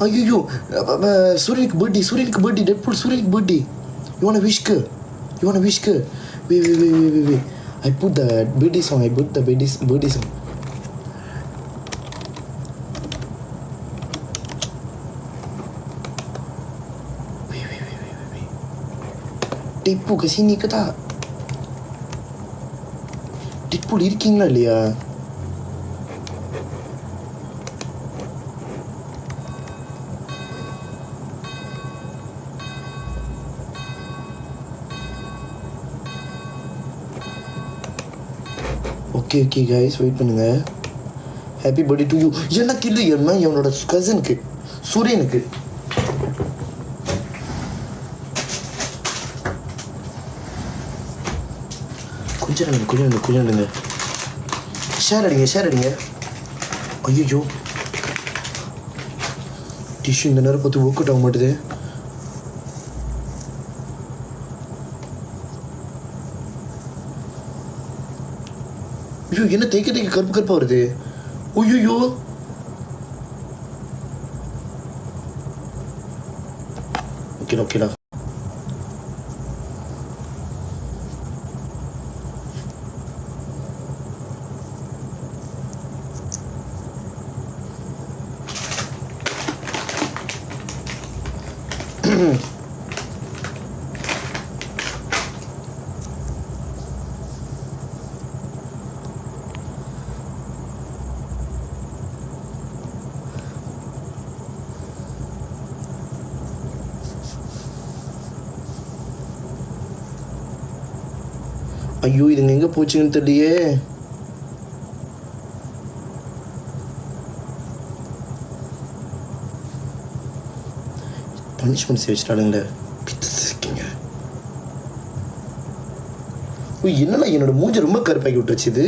ஐயோ சூரியனுக்கு birthday Deadpool சூரியனுக்கு birthday you want wish way I put the birthday song wait. Deadpool kesini ke tak? Deadpool இருக்கீங்களா இல்லையா? Okay guys, wait பண்ணுங்க. Happy birthday to you. எனக்கு இல்லை என்னோட கசினுக்கு சூரியனுக்கு. கொஞ்சம் இருங்க. ஷேர் அடிங்க. ஐயோ டிஷ்யூ இந்த நேரம் பார்த்து ஒர்க் அவுட் ஆக மாட்டுது. ஐயோ என்ன தேய்க்க கருப்பா வருது. ஐயோ ஓகேடா ஐயோ இதுங்க எங்கே போச்சுன்னு தெரியலையே. பனிஷ்மெண்ட் வச்சுட்டாளுங்களே பிடிச்சிருக்கீங்க. என்னடா என்னோட மூஞ்ச ரொம்ப கருப்பாக்கி விட்டுருச்சு இது.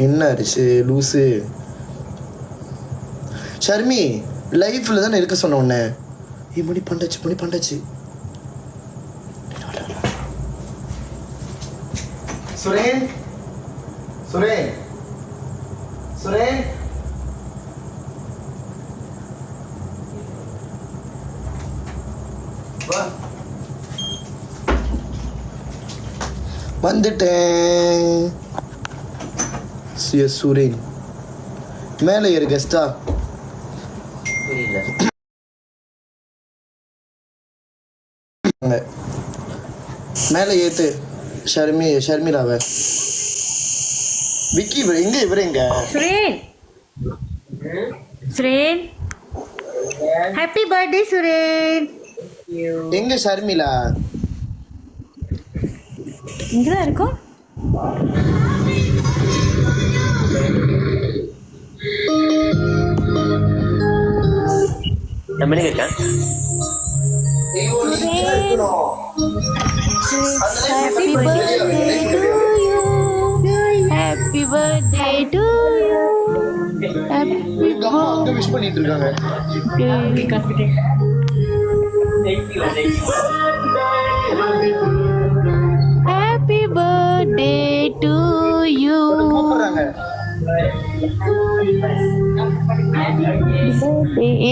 என்ன ஆச்சு லூஸு? ஷர்மி லைஃப்ல தானே இருக்க சொன்ன உடனே மணி பண்டாச்சு. சுரேன் வந்துட்டேன். சூரேன் மேலே ஏறு கெஸ்டா. மேலே ஏத்து ஷர்மிலாவ. விக்கி இவங்க சுரேன் ஹாப்பி பர்த்டே சுரேன். எங்க ஷர்மிலா? இங்கதான் இருக்கும். நம்ம இருக்கா? Happy birthday to you. Happy birthday to you. அங்க விஷ் பண்ணிட்டு இருக்காங்க. Happy birthday to you.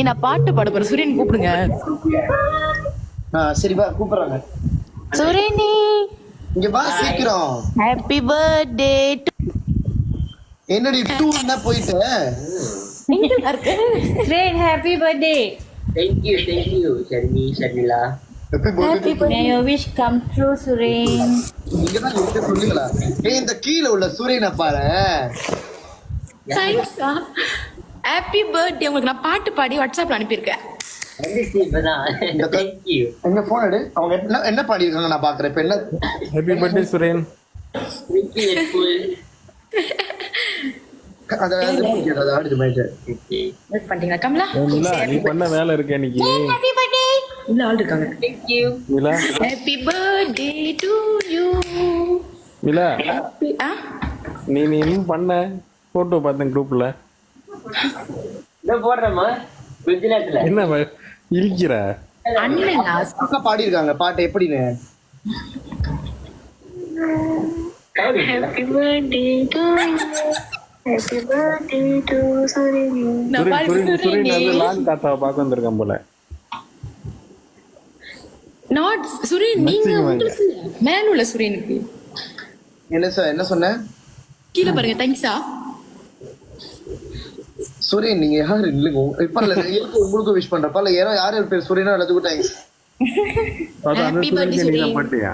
நான் பாட்டு பாட போறேன். சூரியன் கூப்பிடுங்க. சரி வா கூப்பிடுறாங்க. சூரியனி இங்க வா சீக்கிரம். Happy birthday to. என்னடி டூ என்ன போயிட்ட? சூரியன் happy birthday. Thank you Sharmila. Happy birthday. May your wish come true Suren. இங்க தான் இருக்க சொல்லுங்களா? இந்த கீழ உள்ள சூரியனை பாரு. தேங்க்ஸ். Happy birthday. உங்களுக்கு நான் பாட்டு பாடி வாட்ஸ்அப்ல அனுப்பியிருக்கேன். எங்க போன் எடு. அவங்க என்ன பாடி இருக்காங்க நான் பாக்குறேன். இப்ப என்ன ஹாப்பி பர்த்டே சுரேன். அத ஆடுது மேட்டர். மிஸ் பண்ணிட்டீங்களா கமலா? நிலா நீ பண்ண வேலை இருக்கு இன்னைக்கு. Happy birthday. உள்ள ஆள் இருக்காங்க. Thank you. Nila happy birthday to you. Nila happy நீ இன்னும் பண்ண போட்டோ பார்த்தேன் குரூப்ல. இத போடுறமா குஜராத்ல. என்ன இழிக்கிற? அண்ணனா அக்கா பாடி இருக்காங்க பாட்டு எப்படின்னு. Happy birthday to you. Happy birthday to Surini. நான் சுரேன் பாருங்க சுரேன் சுரேன் சுரினி. வந்து லாங் தாத்தாவை பார்க்க வந்திருக்கான் போல. Not சுரின் நீங்க உங்களுக்கு மேல உள்ள சுரினுக்கு. என்ன சொன்ன? கீழே பாருங்க தேங்க்ஸா. சூரியன் நீங்க யாரு இல்லைங்க இப்ப இல்ல உங்களுக்கு விஷ் பண்றப்ப இல்ல யாரு பேர் சூரியனா எல்லாத்துக்கும் தேங்க்ஸ். அதான் அந்த Happy birthday சுரேன் நீங்க சுரேன். மாட்டியா?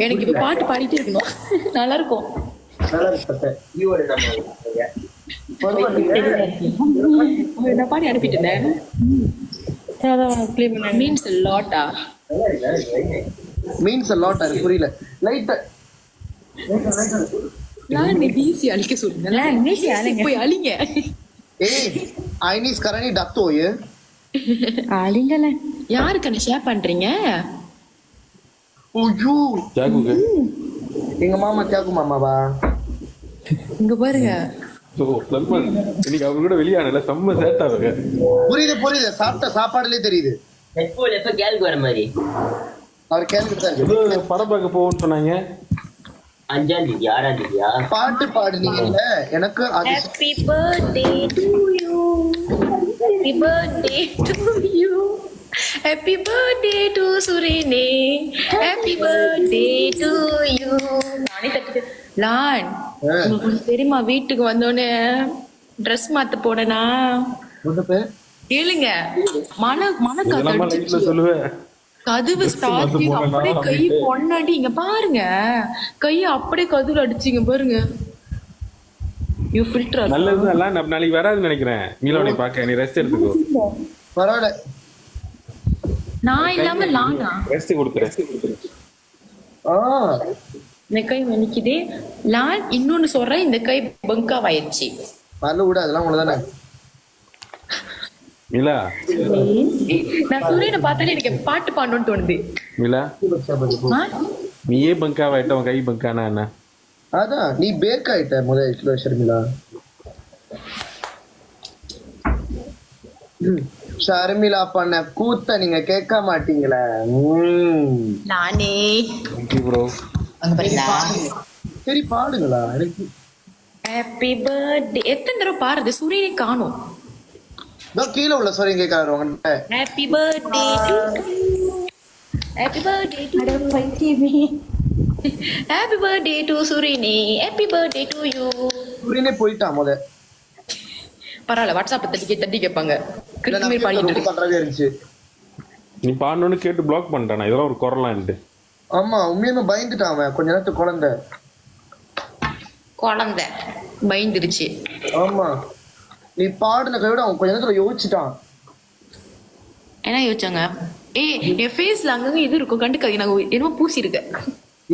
எனக்கு இப்ப பாட்டு பாடிட்டே இருக்கணும். நல்லா இருக்கும். நல்லா இருக்கு ஈவோட நம்ம நான் பாடி அனுப்பிட்டேன். மீன்ஸ் லாட்டா மீன்ஸ் a lot அது புரியல லைட் நான் நீசி அழிக்க சொல்லுங்க. நீசி அழிங்க போய் அழிங்க. ஏய் ஐனிஸ் கரணி டக்தோயே அழிங்கல. யாருக்கு என்ன ஷேர் பண்றீங்க? ஐயோ ஜாகுக்கு. எங்க மாமா தியாகு மாமாவா? இங்க பாருங்க. ஓ சல்மான் இன்னைக்கு அவர் கூட வெளியானல செம்ம சேட்டா இருக்கு. புரியுது சாப்பிட்ட சாப்பாடுலயே தெரியுது. எப்ப கேளுக்கு வர மாதிரி அவர் கேள்விட்டு தான் ஏதோ படம் பார்க்க போவோம்னு சொன்னாங்க. 5ஆம் தேதி 6ஆம் தேதியா? பாட்டு பாடுனீங்கல்ல எனக்கு அது Happy birthday to you. Happy birthday to you. Happy birthday to Surine. Happy birthday to you. நானே தட்டு லான். உங்களுக்கு ஒண்ணு தெரியுமா வீட்டுக்கு வந்தோடனே ட்ரெஸ் மாத்த போடனா முன்னப்ப கேளுங்க. மன இதெல்லாம் லைஃப்ல கதவு சொல்லுவேன். கதவு ஸ்டார்டிங் அப்படியே கை பொண்ணாடி இங்க பாருங்க. கைய அப்படியே கதவுல அடிச்சிங்க பாருங்க. யூ ஃபில்டர் நல்லது எல்லாம் நாளைக்கு வராதுன்னு நினைக்கிறேன். மீலோனை பார்க்க நீ ரெஸ்ட் எடுத்துக்கோ. பரவாயில்ல நான் இல்லாம லானா ரெஸ்ட் கொடுத்துரு. ஆ இந்த கை வலிக்குதே. லான் இன்னொன்னு சொல்றேன், இந்த கை பங்காவாயிடுச்சு. வரல விட அதெல்லாம் உங்களதானே. மிலா நான் சூரியனை பார்த்தாலே எனக்கு பாட்டு பாடணும்னு தோணுது. மிலா ஆ? நீயே பங்காவாயிட்ட உன் கை பங்கானா என்ன? அதான் நீ பேக் ஆயிட்ட முதல்ல ஷர்மிளா. ஷர்மிளா பண்ண கூத்த நீங்க கேட்க மாட்டீங்களே. நானே தேங்க்யூ ப்ரோ. அங்க பாருங்களா. சரி பாடுங்களா எனக்கு ஹாப்பி பர்த்டே. எத்தனை தடவை பாருது சூரியனை காணும். கீழே உள்ள சரி கேட்கறாரு உங்ககிட்ட. Happy birthday happy birthday happy birthday to சூரியனே. Happy birthday to you. சூரியனே போயிட்டான் முத. பரவாயில்ல வாட்ஸ்அப் தட்டி தட்டி கேட்பாங்க. கிறுக்கு மாதிரி பாடிட்டு இருக்கு. பண்றதே இருந்துச்சு. நீ பாடணும்னு கேட்டு பிளாக் பண்ணிட்டானா? இதெல்லாம் ஒரு குரலான்ட்டு. ஆமா உண்மையுமே பயந்துட்டான் அவன். கொஞ்ச நேரத்துக்கு குழந்தை பயந்துருச்சு. ஆமா நீ பாடுன கையோட அவன் கொஞ்ச நேரத்துல யோசிச்சுட்டான். என்ன யோசிச்சாங்க? என் ஃபேஸ்ல அங்கங்க இது இருக்கும், கண்டுக்காது. நாங்க என்னமோ பூசி இருக்க.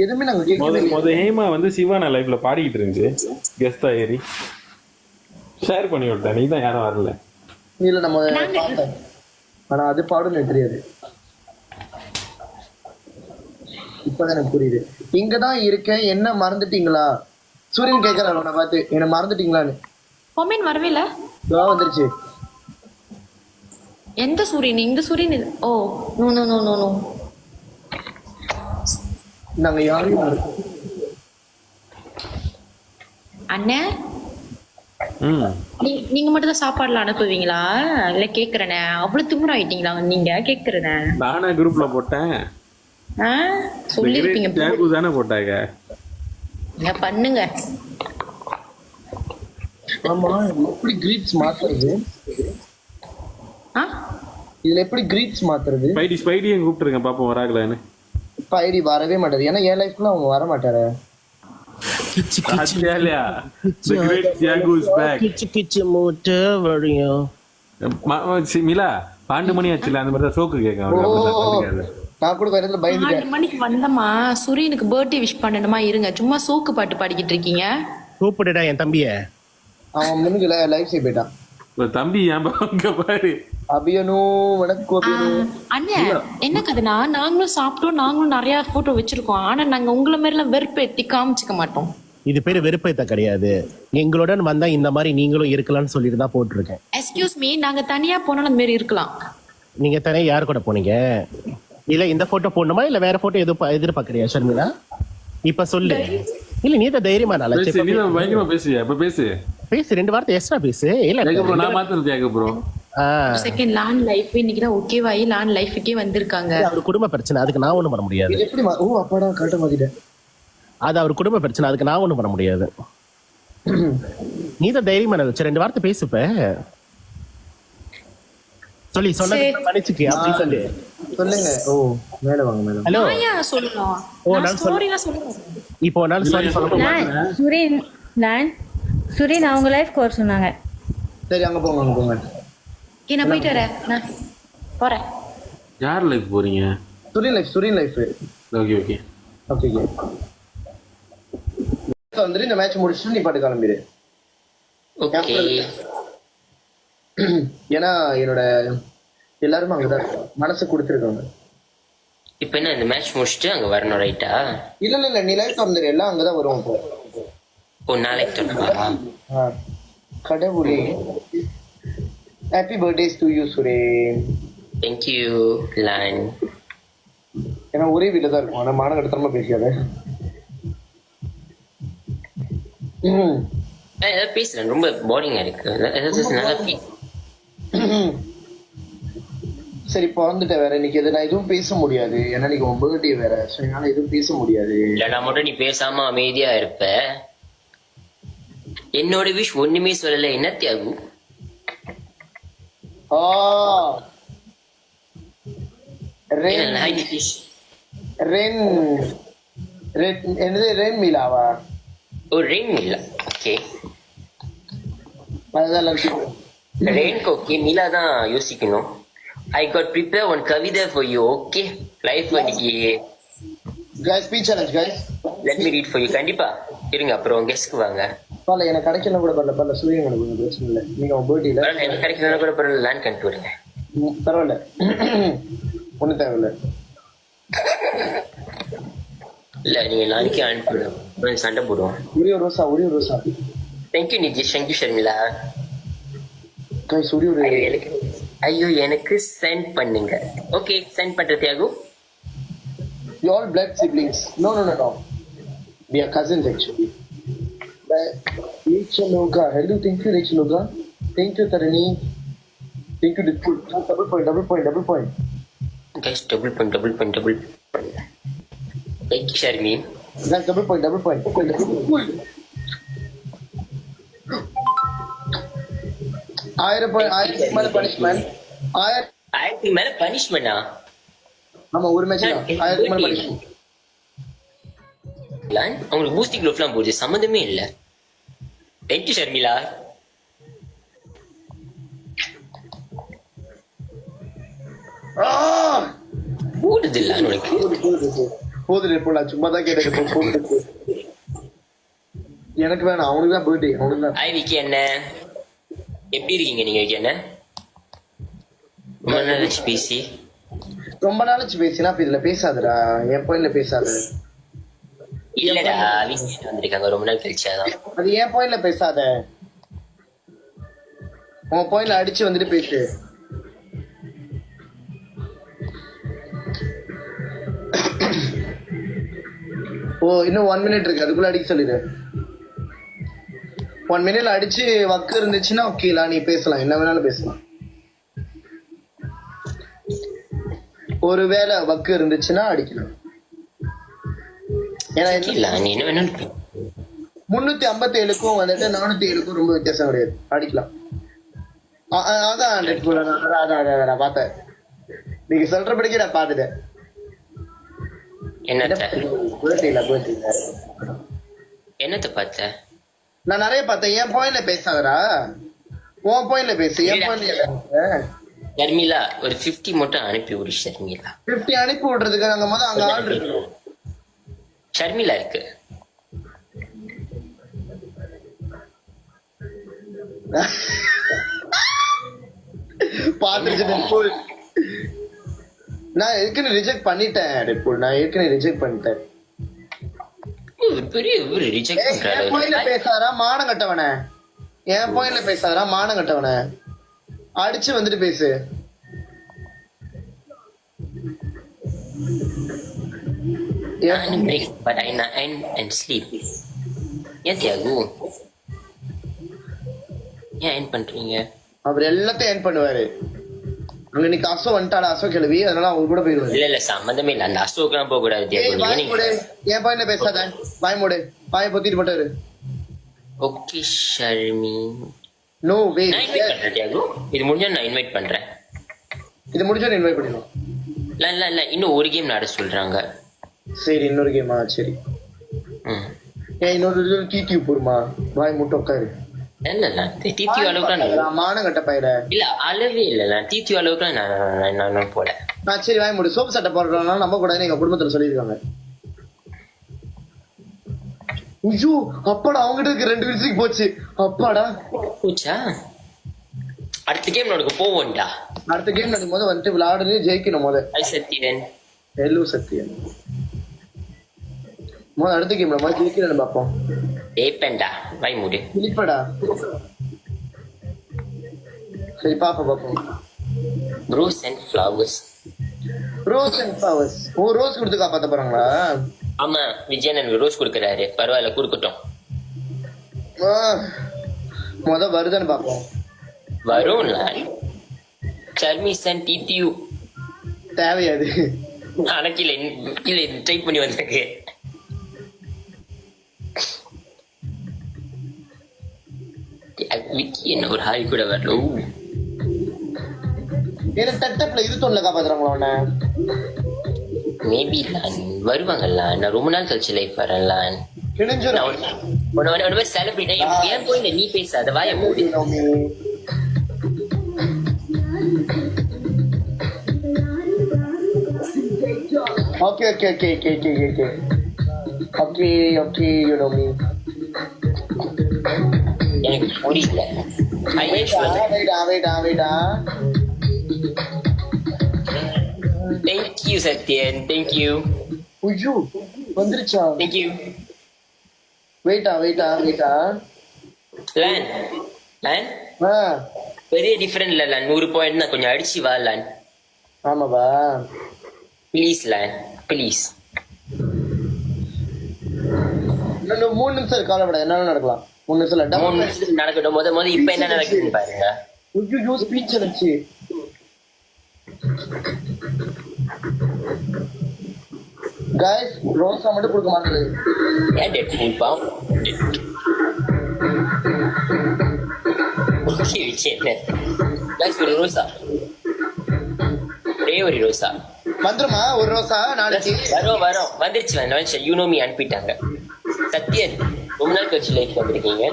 எதுவுமே நாங்க கேட்கவே இல்லை. முத ஹேமா வந்து சிவானா லைஃப்ல பாடிக்கிட்டு இருந்துச்சு. கெஸ்டா ஏறி ஷேர் பண்ணி விட்டேன். நீ தான் யாரும் வரல. இல்ல நம்ம பார்த்தேன். ஆனா அது பாடுன்னு எனக்கு தெரியாது. இப்பதான் எனக்கு புரியுது. இங்கதான் இருக்கேன் என்ன மறந்துட்டீங்களா? சூரியன் கேட்கறான் அவனை பார்த்து என்ன மறந்துட்டீங்களான்னு. கொமெண்ட் வரவே இல்ல. வந்துருச்சு. எந்த சூரியன்? இந்த சூரியன் இது. Oh no no no no no. நாங்க யாரையும் அண்ணே நீங்க மட்டும் தான் சாப்பாடுல அனுப்புவீங்களா? இல்ல கேக்குறேனே. அவ்வளவு திமிர ஆயிட்டீங்களா நீங்க? கேக்குறேனே. நானே குரூப்ல போட்டேன். சொல்லிருப்பீங்க. ஜாகு தானே போட்டாங்க. பண்ணுங்க. ஆமா எப்படி கிரீட்ஸ் மாத்துறது? இதுல எப்படி கிரீட்ஸ் மாத்துறது? ஸ்பைடியும் கூப்பிட்டுருங்க பாப்போம் வராங்களான்னு. ஸ்பைடி வரவே மாட்டாரு. ஏன்னா என் லைஃப்ல அவங்க வர மாட்டாரு. மிலா 12 மணி ஆச்சுல அந்த மாதிரி சோக்கு கேட்க. நான் கூட கொஞ்ச நேரத்துல பயந்துட்டேன். 4 மணிக்கு வந்தமா சூரியனுக்கு பர்த்டே விஷ் பண்ணணுமா? இருங்க சும்மா சோக்கு பாட்டு பாடிக்கிட்டு இருக்கீங்க. கூப்பிடுடா என் தம்பிய. அவன் முன்னுக்குல லைஃப் செய்ய போயிட்டான். தம்பி அங்க பாரு. அபியனோ வணக்கம். அண்ணே என்ன கதைனா, நாங்களும் சாப்பிட்டோம், நாங்களும் நிறைய போட்டோ வச்சிருக்கோம். ஆனா நாங்க உங்களை மாதிரி எல்லாம் வெறுப்பேத்தி காமிச்சுக்க மாட்டோம். இது பேரு வெறுப்பேத்த கிடையாது. எங்களுடன் வந்தா இந்த மாதிரி நீங்களும் இருக்கலாம்னு சொல்லிட்டு தான் போட்டிருக்கேன். எக்ஸ்கியூஸ் மீ, நாங்க தனியா போனாலும் அந்த மாதிரி இருக்கலாம். நீங்க தனியா யார் கூட போனீங்க? இல்ல இந்த போட்டோ போடணுமா இல்ல வேற போட்டோ எதுவும் எதிர்பார்க்கறியா ஷர்மிளா? இப்ப சொல்லு. இல்ல நீ தான் தைரியமா நல்லா பேசு, நீ தான் பயங்கரமா பேசுவியா? இப்ப பேசு. பேசு, 2 வார்த்தை எக்ஸ்ட்ரா பேசு. இல்ல கேக்க ப்ரோ, நான் மாத்திரம் கேக்க ப்ரோ. செகண்ட் லான் லைஃப் இன்னைக்கு தான் ஓகேவாயி லான் லைஃப்க்கே வந்திருக்காங்க. அவர் குடும்ப பிரச்சனை, அதுக்கு நான் ஒண்ணும் பண்ண முடியாது. இது எப்படி ஓ அப்பாடா கரெக்டா மாத்திட்டேன். அது அவர் குடும்ப பிரச்சனை, அதுக்கு நான் ஒண்ணும் பண்ண முடியாது. நீ தான் தைரியமா நல்லா 2 வார்த்தை பேசுப்ப. சொல்லி சொன்னது மன்னிச்சுக்கு அப்படி சொல்லு. சொல்லுங்க. ஓ மேல வாங்க மேல. ஹலோ. ஆயா சொல்லணும். நான் ஸ்டோரில சொல்லணும். இப்போ நான் சாரி சொல்றேன். சுரேன் அவங்க லைஃப்க்கு வர சொன்னாங்க. சரி அங்க போங்க அங்க போங்க. நான் போயிட்டு வரேன். நான் போறேன். யார் லைஃப் போறீங்க? சுரீன் life. Okay okay okay okay. வந்துட்டு இந்த மேட்ச் முடிச்சுட்டு நீ பாட்டு கிளம்பிடு. ஓகே. ஏன்னா என்னோட எல்லாருமே அங்கதான் மனசு கொடுத்துருக்காங்க. இப்ப என்ன இந்த மேட்ச் முடிச்சுட்டு அங்க வரணும் ரைட்டா? இல்ல நீ லைஃப் வந்துரு, எல்லாம் அங்கதான் வருவோம் இப்போ. ஓ நாளைக்கு தொடர்பா? கடவுளே. Happy birthdays to you Suren. Thank you லான். ஏன்னா ஒரே வீட்டுல தான் இருக்கும், ஆனா மானகட்டத்தனமா பேசியாத. ஏதாவது பேசுறேன், ரொம்ப போரிங்கா இருக்கு. ஏதாவது நல்லா சரி இப்போ வந்துட்டேன் வேற. இன்னைக்கு நான் எதுவும் பேச முடியாது, ஏன்னா இன்னைக்கு உன் பர்த்டே வேற. ஸோ என்னால எதுவும் பேச முடியாது. இல்லடா மட்டும் நீ பேசாம அமைதியா இருப்ப. என்னோட விஷ் ஒண்ணுமே சொல்லல. என்ன தியாகு? ரென் மிலாவா? ஓ ரெயின் மிலா. ஓகே அதுதான் ரெயின்க்கு ஓகே, மிலா தான் யோசிக்கணும். I got prepare one கவிதை for you. Okay, லைஃப் இன்னைக்கு guys speech challenge guys. let me read for you. கண்டிப்பா இருங்க, அப்புறம் கெஸ்ட்க்கு வாங்க. பரவாயில்ல, எனக்கு கிடைக்கல கூட பரவாயில்ல. சூரியன் எனக்கு பிரச்சனை இல்லை. நீங்க உங்க பர்த்டேல எனக்கு கிடைக்கலன்னா கூட பரவாயில்ல, லேண்ட் கண்டு விடுங்க. பரவாயில்ல, ஒன்றும் தேவையில்லை. இல்ல நீங்க நாளைக்கே அனுப்பிவிடுங்க, சண்டை போடுவோம். ஒரே ஒரு ரோசா. Thank you Nitish, thank you Sharmila. guys ஐயோ எனக்கு சென்ட் பண்ணுங்க. ஓகே சென்ட் பண்ற Thiyagu. you all blood siblings. No we are cousins actually. Rachaloga, hello, thank you Rachaloga, thank you Tarani, thank you Dipul. double point guys, double point. Thank you Sharmi. guys, double point. ஆயிரம் மேல punishment. ஆயிரத்துக்கு மேல பனிஷ்மெண்டா? ஆமா, ஒரு match 1000 மேல punishment. அவங்களுக்கு boosting க்ளோவ்லாம் போகுது, சம்மந்தமே இல்ல. தேங்க்யூ ஷர்மிளா. போடுது இல்ல உனக்கு? போதும் இப்போ சும்மா தான் கேட்டேன். எனக்கு வேணாம், அவனுக்கு தான் பர்த்டே, அவனுக்கு தான். ஹாய் விக்கி என்ன, எப்படி இருக்கீங்க நீங்க? விக்கி என்ன ரொம்ப நாளாச்சு பேசி. ரொம்ப நாளாச்சு பேசினா இப்ப இதுல பேசாதடா, என் பாயிண்ட்ல பேசாத. இல்லடா விக்கி வந்திருக்காங்க ரொம்ப நாள் கழிச்சாதான். அது என் பாயிண்ட்ல பேசாத, உன் பாயிண்ட்ல அடிச்சு வந்துட்டு பேசு. ஓ இன்னும் 1 minute இருக்கு, அதுக்குள்ள அடிக்க சொல்லிடு. 1 minute அடிச்சு வக்கு இருந்துச்சுன்னா ஓகேலா, நீ பேசலாம், என்ன வேணாலும் பேசலாம். ஒருவேளை வக்கு இருந்துச்சுன்னா அடிக்கலாம். ஏன்னா 357க்கும் வந்துட்டு 407க்கும் ரொம்ப வித்தியாசம் கிடையாது, அடிக்கலாம். அதான் பார்த்தேன், நீங்க சொல்றபடிக்கு நான் பாத்துட்டேன். என்னத்த பார்த்த? நான் நிறைய பார்த்தேன். என் பாயிண்ட்ல பேசாதடா, உன் பாயிண்ட்ல பேசு. என் பாயிண்ட்ல ஷர்மிளா ஒரு 50 மட்டும் அனுப்பி விடு. ஷர்மிளா 50 அனுப்பி விடுறதுக்கு நாங்க முதல்ல அங்க ஆள் இருக்கு. ஷர்மிளா இருக்கு. பாத்துட்டு நான் ஏற்கனவே ரிஜெக்ட் பண்ணிட்டேன். நான் ஏற்கனவே ரிஜெக்ட் பண்ணிட்டேன். பெரிய ரிஜெக்ட் பண்றாரு. என் பாயிண்ட்ல பேசாதடா மானம் கட்டவனே, என் பாயிண்ட்ல பேசாதடா மானம் கட்டவனே, அடிச்சு வந்துட்டு பேசு. But I and sleep. ஏன் தியாகு ஏன் என் பண்றீங்க? அவர் எல்லாத்தையும் ஏன் பண்ணுவாரு. அங்க இன்னைக்கு அசோ வந்துட்டாடா, அசோ கிளவி, அதனால அவங்க கூட போயிருவாரு. இல்ல சம்மந்தமே இல்ல, அந்த அசோக்கெல்லாம் போக கூடாது தியாகு. ஏய், வாய் மூடு. என் பையனை பேசாத, வாய் மூடு. வாயை பொத்திட்டு போட்டாரு. Okay Sharmi, no way. நான் இன்வைட் பண்றேன் தியாகு. இது முடிஞ்சா நான் இன்வைட் பண்றேன். இது முடிஞ்சா இன்வைட் பண்ணிடலாம். இல்ல இன்னும் ஒரு கேம் நட சொல்றாங்க. சரி, இன்னொரு கேமா? சரி. ஏன் இன்னொரு டிடியூ போருமா? வாய் மூட்டை உட்காரு. இல்ல டிடியூ அளவுக்கு மானம் கட்ட பயிர. இல்ல அளவே இல்ல, டிடியூ அளவுக்கு நான் போல. சரி, வாய் மூடு. சோப்பு சட்டை போடுறதுனால நம்ப கூடாதுன்னு எங்க குடும்பத்துல சொல்லியிருக்காங்க. ஐயோ, அப்பாடா, அவங்ககிட்ட இருக்க 2 விசிக்கு போச்சு. அப்பாடா போச்சா? அடுத்த கேம் நமக்கு போவோம்டா. அடுத்த கேம் நடக்கும் போது வந்துட்டு விளையாடுன்னு ஜெயிக்கணும். சத்தியன் ஹலோ சத்தியன், அடுத்த கேம் நம்ம ஜெயிக்கிறேன்னு பாப்போம். ஏப்பேன்டா, வாய் மூடு. இனிப்படா. சரி, பாப்போம். Rose and flowers. Rose and flowers. Oh, rose கொடுத்து காப்பாத்த போறாங்களா? ஆமா, விஜயன் எனக்கு ரோஸ் கொடுக்கறாரு. பரவாயில்ல, கொடுக்கட்டும். வருதான்னு பாப்போம். வரும்ல. சர்மிஸ் அண்ட் டிடியூ தேவையாது. ஆனா கீழே ட்ரை பண்ணி வந்திருக்கு. என்ன ஒரு ஹாய் கூட வரல. ஏன்னா டட்டப்ல இது தொல்ல காப்பாத்துறாங்களா உன்ன? மேபி வருவாங்கல்ல. நான் ரொம்ப நாள் கழிச்சு லைஃப் வரேன்ல. செலிபிரிட்டி ஏன் போய் நீ பேசாத, வாய மூடி. Okay, you know me. எனக்கு புரியல. Thank you Sathyan, thank you. ஐயோ, வந்துருச்சா? Thank you. வெயிட்டா. லேன் பெரிய டிஃபரெண்ட் இல்ல லேன். 100 பாயிண்ட் தான். கொஞ்சம் அடிச்சு வா லேன். ஆமாவா? ப்ளீஸ் லேன், ப்ளீஸ். இன்னும் 3 நிமிஷம் கவலைப்பட, என்ன நடக்கலாம்? 3 நிமிஷம் நடக்கட்டும். முத இப்ப என்ன நடக்குதுன்னு பாருங்க. ஐயோ, ஸ்பீச் அடிச்சு. गाइस, ரோஸா மட்டும் கொடுக்க மாட்டேங்குது. ஏன் டெட் மூல்பா? ஓகே விஜய், गाइस ஒரு ரோஸா, ஒரே ஒரு ரோஸா வந்துருமா? ஒரு ரோஸா நாளைக்கு வரும். வந்துருச்சு. யூ நோ மீ அனுப்பிட்டாங்க. சத்யன், ரொம்ப நாள் கழிச்சு லைஃப் வந்திருக்கீங்க.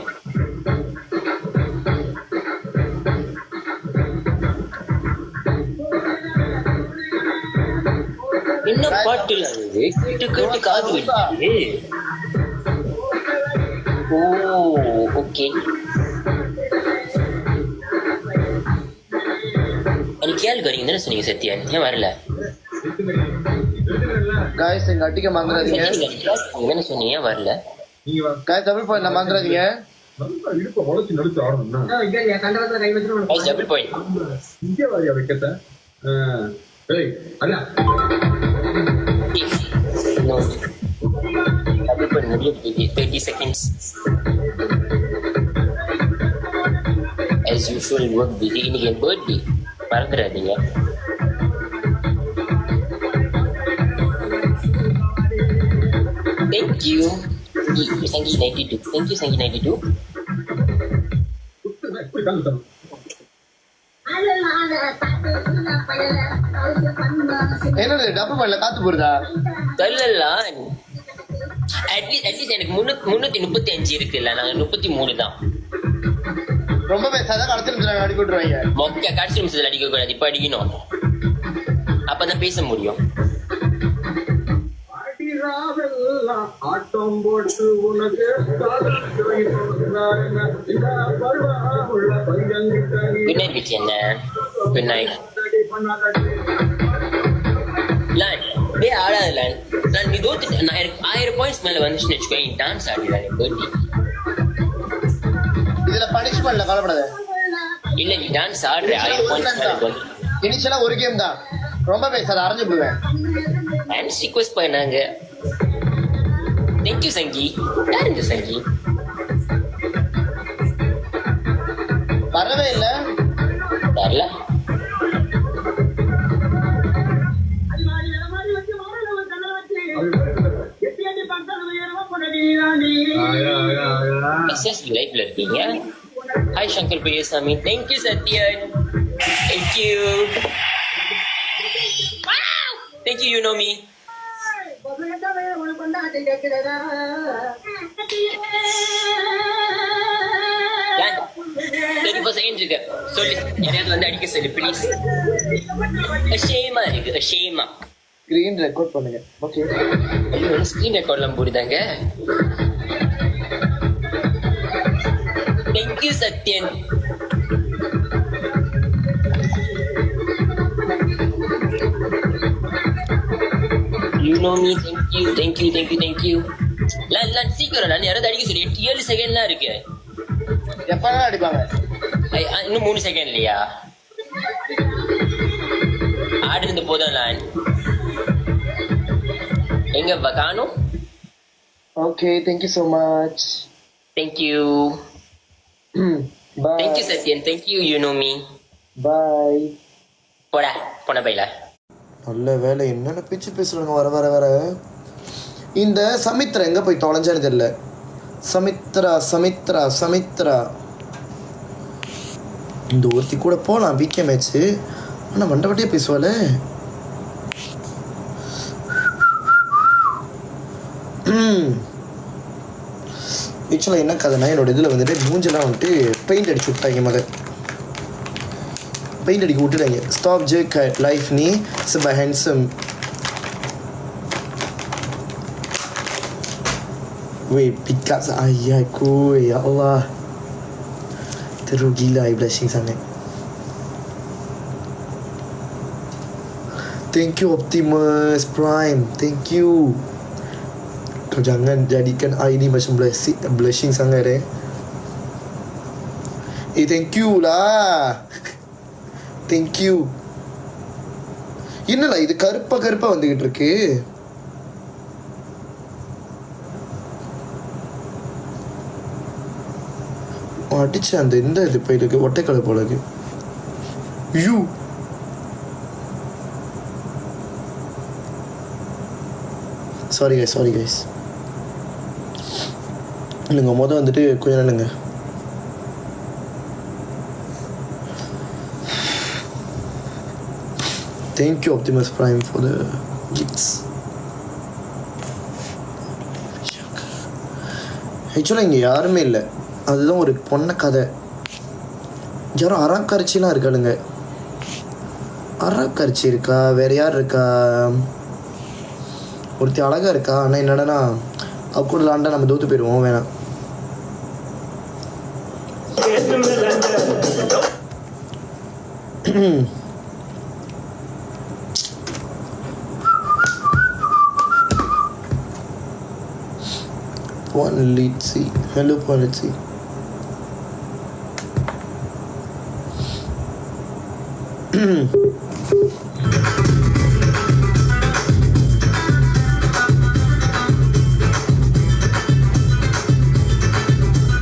என்ன பாட்டுல இருந்து கேட்டு காது வலிக்குது. ஓ ஓகே, எனக்கு கேள்வி வரீங்க தானே சொன்னீங்க சத்யன், ஏன் வரல? गाइस, எங்க அட்டிக்க மறந்துடாதீங்க. நீங்க தானே சொன்னீங்க, ஏன் வரல? गाइस, டபுள் பாயிண்ட் மறந்துடாதீங்க. Double point. No. Double point முடியுது. 30 seconds. As usual, work busy. இன்னைக்கு என் birthday. மறந்துடாதீங்க. Thank you. Sangi 92. Thank you, Sangi 92. என்னது டபுள் பாயிண்ட்ல காத்து போறதா? சொல்லலாம். அட்லீஸ்ட் எனக்கு 335 இருக்குல்ல, நாங்க 33 தான். ரொம்ப பேசாத, கடைசி நிமிஷத்துல அடிக்க விட்டுருவாங்க. மொக்க கடைசி நிமிஷத்துல அடிக்க கூடாது, இப்ப அடிக்கணும். அப்பதான் பேச முடியும். ஆட்டம் போட்டு உனக்கு குட் நைட் விச் என்ன குட் நைட் லேண்ட் டே ஆடாது லேண்ட். நான் நீ தோத்து, நான் எனக்கு 1000 பாயிண்ட்ஸ் மேல வந்துச்சுன்னு வச்சுக்கோ, டான்ஸ் ஆடிடுறேன் பர்த்டே. இதுல பனிஷ்மெண்ட்ல கவலைப்படாத. இல்ல நீ டான்ஸ் ஆடுற 1000 பாயிண்ட்ஸ் மேல வந்து இனிஷியலா ஒரு கேம் தான், ரொம்ப பேசாத, அரைஞ்சு போவேன். டான்ஸ் ரிக்வெஸ்ட் பண்ணாங்க. தேங்க்யூ சங்கி. யார் இந்த சங்கி? பிசினஸ் லைஃப்ல இருக்கீங்க. Hi Shankar Periyasamy. Thank you Sathyan. Thank you. Thank you you know me. இருக்கு சொல்லு, யாரையாவது வந்து அடிக்க சொல்லு ப்ளீஸ். அஷேமா இருக்கு, அஷேமா. ஸ்கிரீன் ரெக்கார்ட் பண்ணுங்க. ஓகே, ஐயோ ஸ்கிரீன் ரெக்கார்ட்லாம் போடுதாங்க. Thank you Sathyan. You know me, thank you. நான் சீக்கிரம் நான் யாராவது அடிக்க சொல்லி 7 செகண்ட்லாம் இருக்கு. எப்பதான் அடிப்பாங்க? இன்னும் 3 செகண்ட் இல்லையா? ஆடு இருந்து போதும். நான் எங்க காணும்? Okay, thank you so much. Thank you. Bye. Thank you Sathyan. Thank you you know me. Bye. போன பையில. நல்ல வேலை, என்னென்ன பேச்சு பேசுறாங்க வர வர வர. இந்த சமித்ரா எங்கே போய் தொலைஞ்சான்னு தெரியல. சமித்ரா இந்த ஒருத்தி கூட போகலாம் வீக்கே மேட்ச்சு. ஆனால் மண்டபட்டியே பேசுவாள். ஆக்சுவலாக என்ன கதைனா, என்னோட இதில் வந்துட்டு மூஞ்செல்லாம் வந்துட்டு பெயிண்ட் அடிச்சு விட்டாங்க. பெயிண்ட் அடிக்க விட்டுட்டாங்க. ஸ்டாப் ஜேக் லைஃப் நீ Sipa handsome. Wait, pick-up ayahku, ya Allah. Teruk gila, I blushing sangat. Thank you Optimus Prime, thank you. Kau jangan jadikan I ni macam blushing sangat thank you lah. Thank you. என்னடா இது கருப்பா வந்துகிட்டு இருக்கு. அடிச்சு அந்த இந்த இது போயிருக்கு, ஒட்டைக்கலை போல இருக்கு. You sorry guys. இல்லைங்க, வந்துட்டு கொஞ்சம் இல்லைங்க. Thank you Optimus Prime for the gifts. ஆக்சுவலாக இங்கே யாருமே இல்லை, அதுதான் ஒரு பொண்ணை கதை. யாரும் அறக்கரிச்சிலாம் இருக்காளுங்க. அறக்கரிச்சி இருக்கா, வேற யார் இருக்கா? ஒருத்தி அழகா இருக்கா. ஆனால் என்னடனா அவ கூட விளாண்டா நம்ம தோத்து போயிடுவோம். வேணாம். Litzy. Hello, Litzy.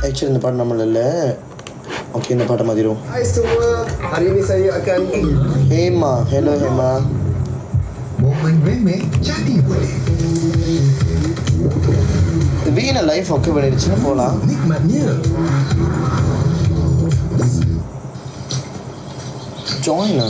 Actually, இந்த பாட்டு நம்மள இல்லை. ஓகே, இந்த பாட்டை மாத்திரும். Hai semua, hari ini saya akan Hema. Hello Hema. momen remeh jadi boleh. வீணை லைஃப் ஓகே பண்ணிடுச்சுன்னு போகலாம். Nikmatnya. ஜாயின்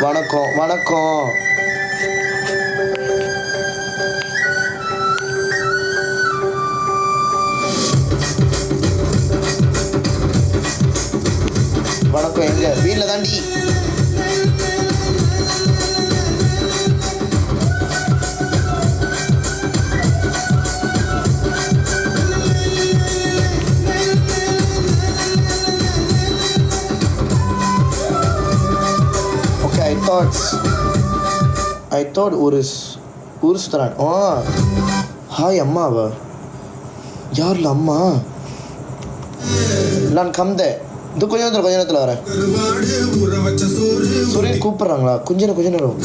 வணக்கம். எங்க வீட்டில் தாண்டி. ஓகே, ஐ தாட் ஒரு ஊர் சுற்றுறான். ஹாய் அம்மாவா? யாருல அம்மா? நான் கம்த இது கொஞ்ச நேரத்தில் வரேன். சுரேன் கூப்பிட்றாங்களா? கொஞ்ச நேரம்.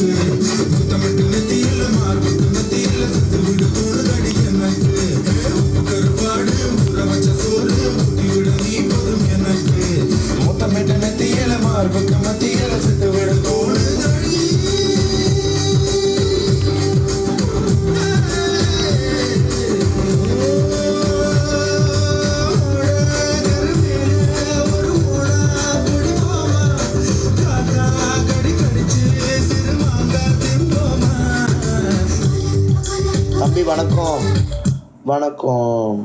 வணக்கம் வணக்கம்.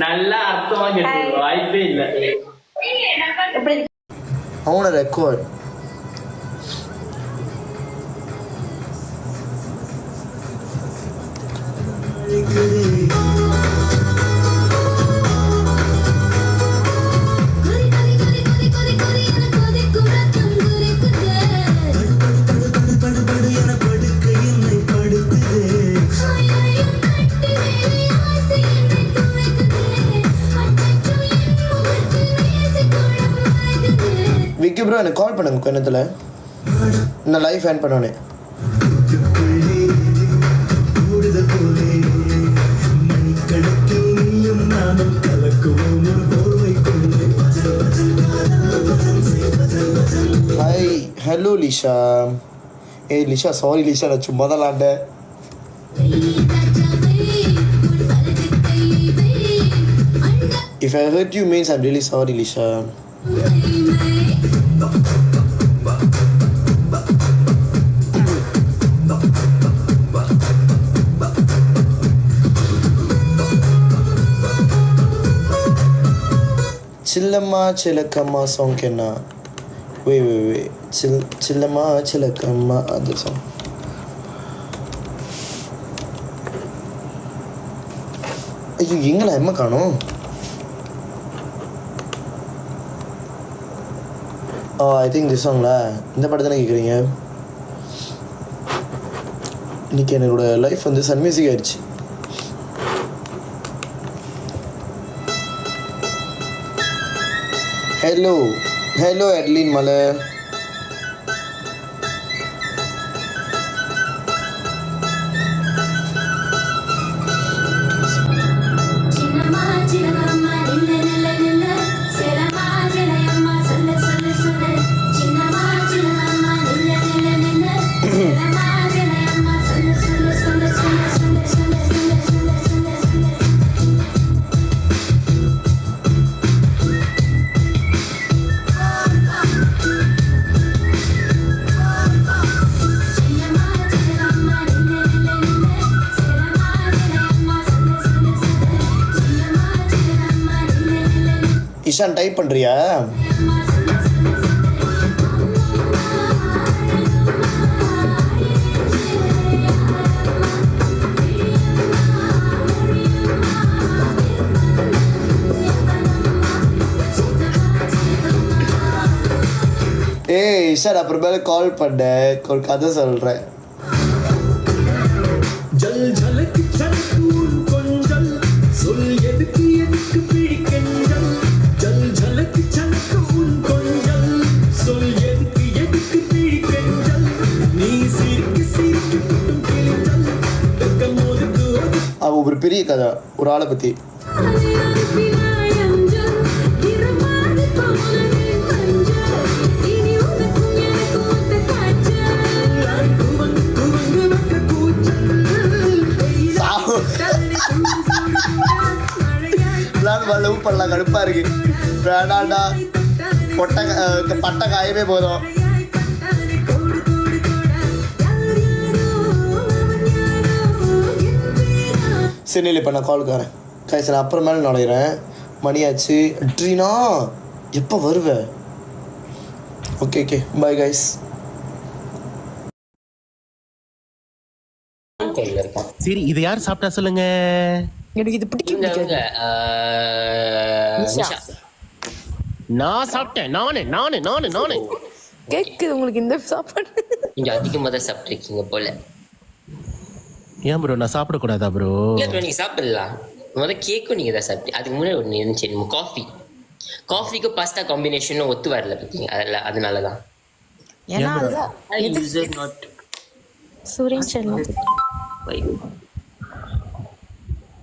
நல்லா அர்த்தமா கேட்டு வாய்ப்பே இல்லை. I want to record. Vicky bro எனக்கு கால் பண்ணுங்க கொஞ்சத்துல நான் லைவ் ஃபேன் பண்ணுவேன். Hi hello Lisha. ஏய் லிஷா சாரி லிஷா நான் சும்மா தான் விளாண்டேன். If I hurt you means I'm really sorry Lisha. Chillama Chilakama song kenna. Wait. Chillama Chilakama other song. ஐயோ எங்களா எம்ம காணோம். ஐ திங்க் திஸ் சாங்ல இந்த பாட்டு தானே கேட்குறீங்க. இன்னைக்கு என்னோட லைஃப் வந்து சன் மியூசிக் ஆயிடுச்சு. ஹலோ எட்லின் மலை. இஷான் டைப் பண்றியா? ஏய் இஷான் அப்புறமேல கால் பண்ண ஒரு கதை சொல்றேன். ஜல் ஜலக்கு சலக்கூன் கொஞ்சல் சொல் எதுக்கு எதுக்கு பிடிக்கஞ்சல். ஜல் ஜலக்கு சலக்கூன் கொஞ்சல் சொல் எதுக்கு எதுக்கு பிடிக்கஞ்சல். நீ சிரிக்கு சிரிக்கு புட்டும் கிழிஞ்சல் வெக்கம் ஒதுக்கு ஒதுக்கு. அவ ஒரு பெரிய கதை ஒரு ஆளை பத்தி. லவ் பண்ணலாம் கடுப்பா இருக்கு. வேணாண்டா பட்ட காயமே போதும். சரி இப்போ நான் காலுக்காரன் கைஸ் நான் அப்புறமேல நுழையிறேன். மணியாச்சு. ட்ரீனா எப்போ வருவேன்? Okay bye guys. சரி இது யார் சாப்பிட்டா சொல்லுங்க. எனக்கு இது பிடிக்கும். நான் சாப்பிட்டேன். நானே கேக்குது உங்களுக்கு இந்த சாப்பாடு? நீங்க அதிகமா தான் சாப்பிட்டுருக்கீங்க போல. ஏன் ப்ரோ நான் சாப்பிடக்கூடாதா ப்ரோ? நீங்க சாப்பிடலாம். முதல்ல கேக்கும் நீங்க தான் சாப்பிட்டு. அதுக்கு முன்னாடி ஒன்று இருந்துச்சு காஃபிக்கு பாஸ்தா காம்பினேஷனும் ஒத்து வரல பார்த்தீங்க. அதனாலதான். ஏன்னா அதுதான் சுரேஷ் செல்லம்.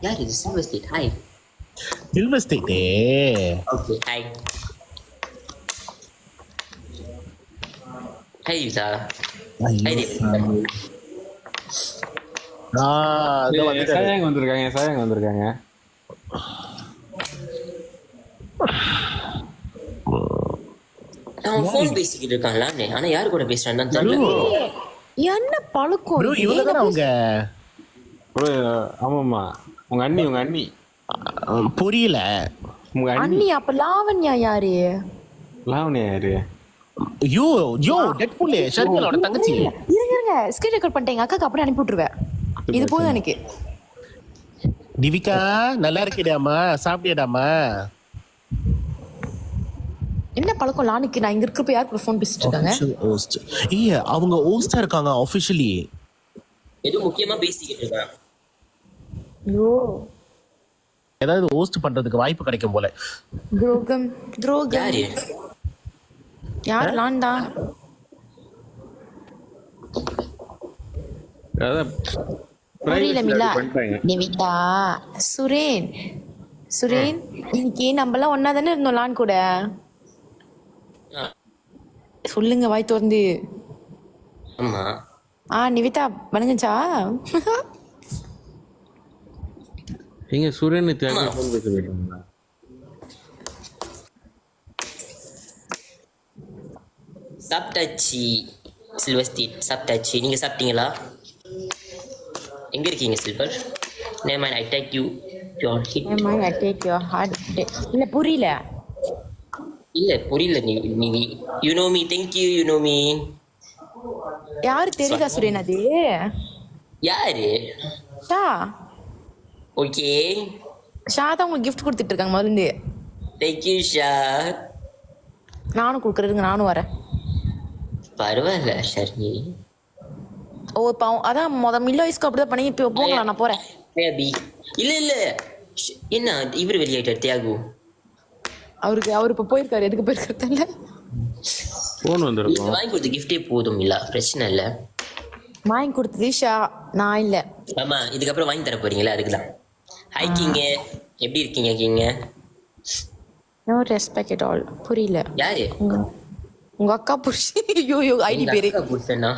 யார் இது? Silver state. Hi silver state. Okay hi visa. Hi சாயங்க வந்திருக்காங்க. அவன் ஃபோன் பேசிக்கிட்டு இருக்கான்லான்னு. ஆனா யாரு கூட பேசுறான்னு தெரியல. என்ன பழக்கம் ப்ரோ இது? இவங்க தானே அவங்க bro, ஆமாம்மா உங்க அண்ணி புரியல. உங்க அண்ணி அண்ணி அப்ப லாவண்யா யாரு? லாவண்யா யாரு? யோ டெட்புல் ஷர்மிலாவோட தங்கச்சி. இருங்க ஸ்கிரீன் ரெக்கார்ட் பண்ணிட்டேன், எங்க அக்காக்கு அப்படியே அனுப்பி விட்டுருவேன். இது போதும் எனக்கு. திவிகா நல்லா இருக்கேடாமா, சாப்பிட்டியாடாமா? என்ன பழக்கம் லானுக்கு? நான் இங்க இருக்கப்ப யார் கூட ஃபோன் பேசிட்டு இருக்காங்க? அவங்க ஹோஸ்டா இருக்காங்க ஆபீஷியலி. ஏதோ முக்கியமா பேசிக்கிட்டு இருக்கான். ஐயோ ஏதாவது ஹோஸ்ட் பண்றதுக்கு வாய்ப்பு கிடைக்கும் போல. துரோகம் யாரு? யார்? லான் தான். அதான் புரியல மிலா. பண்ணிட்டாங்க. நிவிதா சுரேன் இன்னைக்கு நம்மலாம் ஒன்னா தானே இருந்தோம் லான் கூட. சொல்லுங்க வாய் திறந்து. ஆமா. நிவிதா வணங்கச்சா? எங்க சுரேன் தியாகி ஃபோன் பேச போயிட்டாங்களா? சாப்பிட்டாச்சு சில்வர் சாப்பிட்டாச்சு. நீங்க சாப்பிட்டீங்களா? எங்க இருக்கீங்க silver? Name I take you your hit. I take your heart. இல்ல புரியல. இல்ல புரியல. நீ you know me. Thank you. You know me. யாரு தெரியுதா சுரேன்? அது யாரு? ஷா. ஓகே. ஷா தான் உங்களுக்கு gift கொடுத்துட்டு இருக்காங்க முதல்ல. Thank you Shah. நானும் கொடுக்குறதுங்க, நானும் வரேன். பரவாயில்ல ஷர்மி. ஓ பாவம், அதான் மில்லோ ஐஸ்க்கு அப்படிதான் பண்ணி. இப்போ போங்களா, நான் போறேன். பேபி இல்ல என்ன இவர் வெளியாயிட்டார் தியாகு. அவரு இப்ப போயிருக்காரு. எதுக்கு போயிருக்காரு தெரியல. ஃபோன் வந்திருக்கும். வாங்கி கொடுத்த கிஃப்டே போதும் இல்ல, பிரச்சனை இல்ல. வாங்கி கொடுத்தது ஷா, நான் இல்ல. ஆமா, இதுக்கப்புறம் வாங்கி தர போறீங்களா? அதுக்குதான். ஹாய் கிங்க, எப்படி இருக்கீங்க கிங்க? No respect at all. புரியல. யாரு? உங்க அக்கா புருஷன். ஐயோ ஐடி பேரு அக்கா புருஷனா?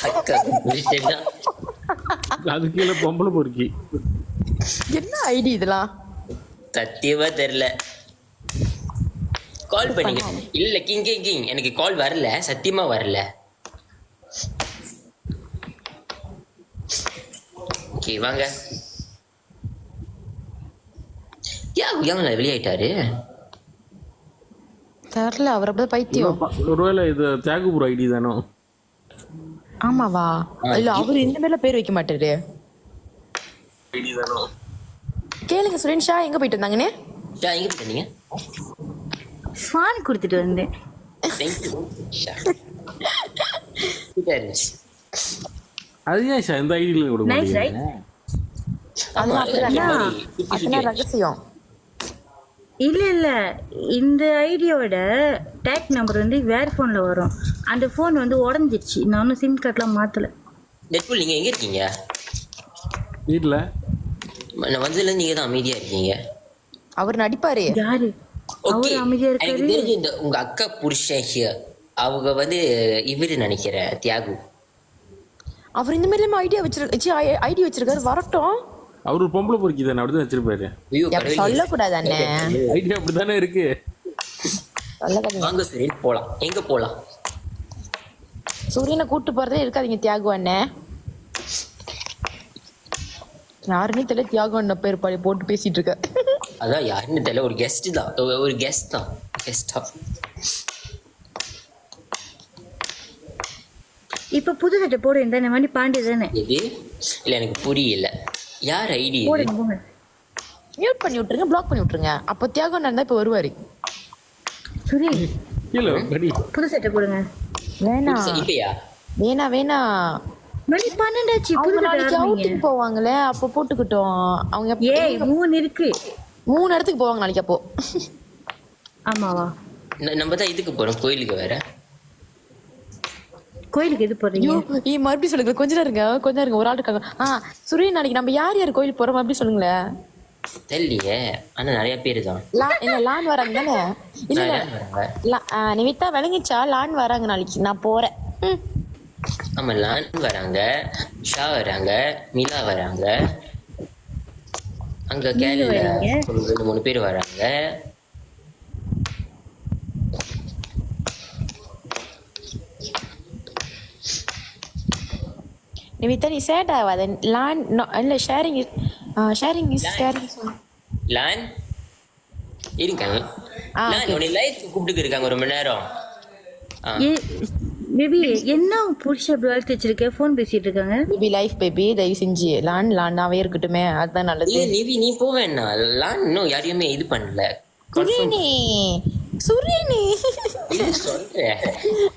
அக்கா புருஷனா? அது கீழே பொம்பளை பொறுக்கி. என்ன ஐடி இதெல்லாம்? சத்தியமா தெரியல. கால் பண்ணீங்க? இல்ல கிங் எனக்கு கால் வரல, சத்தியமா வரல. ஓகே வாங்க. ஏன் வெளியாயிட்டாரு? தெரியல, அவர் அப்படியே பைத்தியம். ஒருவேளை இது தியாகுபுரம் ஐடி தானோ? ஆமாவா? இல்ல அவரு இந்த மாதிரிலாம் பேர் வைக்க மாட்டாரு. ஐடி தானோ? கேளுங்க சுரேன், ஷா எங்க போயிட்டு வந்தாங்கன்னு? ஷா எங்க போயிட்டீங்க? ஸ்வான் கொடுத்துட்டு வந்தேன். Thank you, Shah. சூப்பரா இருந்துச்சு. அது ஏன் ஷா இந்த ஐடியில் கொடுக்க Nice, மாட்டீங்க? அதெல்லாம் அப்படிதான். சுத்தி அதெல்லாம் ரகசியம். இல்ல இந்த ஐடியோட டேக் நம்பர் வந்து வேற போன்ல வரும். அந்த போன் வந்து உடஞ்சிருச்சு. நானும் சிம் கார்ட்லாம் மாத்தல. டெட்புல் நீங்க எங்க இருக்கீங்க? வீட்டில் நான் வந்ததுல நீங்க தான் அமைதியா இருக்கீங்க. அவர் நடிப்பாரு. யாரு? ஓகே, அவர் அமைதியா எனக்கு இருக்காரு. தெரிஞ்சு இந்த உங்க அக்கா புருஷன் here. அவங்க வந்து இவரு நினைக்கிறேன் தியாகு. அவர் இந்த மாதிரி ஐடி வச்சிருக்காரு. வரட்டும். அவர் ஒரு பொம்பளை பொறுக்கி தானே, அப்படிதான் வச்சிருப்பாரு. ஐயோ அப்படி சொல்லக்கூடாது அண்ணே. ஐடி அப்படித்தானே இருக்கு. சொல்லக்கூடாது. வாங்க சரி போலாம். எங்க போலாம்? சூரியனை கூட்டு போறதே இருக்காதீங்க தியாகு அண்ணே. யாருன்னே தெரியல, தியாகு அண்ணன் பேர் போட்டு பேசிட்டு இருக்க. அதான் யாருன்னு தெரியல, ஒரு கெஸ்ட் தான். ஒரு கெஸ்ட் தான். இப்ப புது சட்டை போடு. இந்த மாதிரி பாண்டி தானே இது இல்ல, எனக்கு புரியல. யார் ஐடி? போடுங்க போங்க. மியூட் பண்ணி விட்டுருங்க, பிளாக் பண்ணி விட்டுருங்க. அப்போ தியாகு அண்ணன் தான் இப்ப வருவாரு. சுரே கீழே படி. புது சட்டை போடுங்க. இல்லையா? வேணா மணி 12 ஆச்சு. புது அவங்க சட்டை நாளைக்கு ஆரம்பிங்க. அவுட்டிங் போவாங்களே, அப்போ போட்டுக்கிட்டோம். அவங்க ஏய் 3 இருக்கு. 3 இடத்துக்கு போவாங்க நாளைக்கு. அப்போ ஆமாவா? நம்ம தான் இதுக்கு போறோம், கோயிலுக்கு வேற. கோயிலுக்கு எது போறீங்க? மறுபடியும் சொல்லுங்க. கொஞ்சம் இருங்க. ஒரு ஆள் இருக்காங்க. சுரேன் நாளைக்கு நம்ம யார் கோயில் போறோம் மறுபடியும் சொல்லுங்களேன். தெரியலையே, ஆனா நிறைய பேரு தான். லான் வராங்க தானே? இல்ல நிவிதா விளங்கிச்சா? லான் வராங்க நாளைக்கு. நான் போறேன். ஆமா, லான் வராங்க, ஷா வராங்க, மிலா வராங்க, அங்க கேரளா 2-3 பேர் வராங்க. நிவிதா நீ சேட் ஆகாத லான் இல்ல ஷேரிங் இஸ் கேரிங். லான் இருங்க. லான் உன்னை லைஃப் கூப்பிட்டு இருக்காங்க ஒரு மணி நேரம். பேபி என்ன புருஷ பிளாக் வச்சிருக்க ஃபோன் பேசிட்டு இருக்காங்க. பேபி லைஃப் பேபி தயவு செஞ்சு லானாவே இருக்கட்டுமே, அதுதான் நல்லது. நிவி நீ போவேன்னா லான் இன்னும் யாரையுமே இது பண்ணல. சுரேனி சொல்றேன்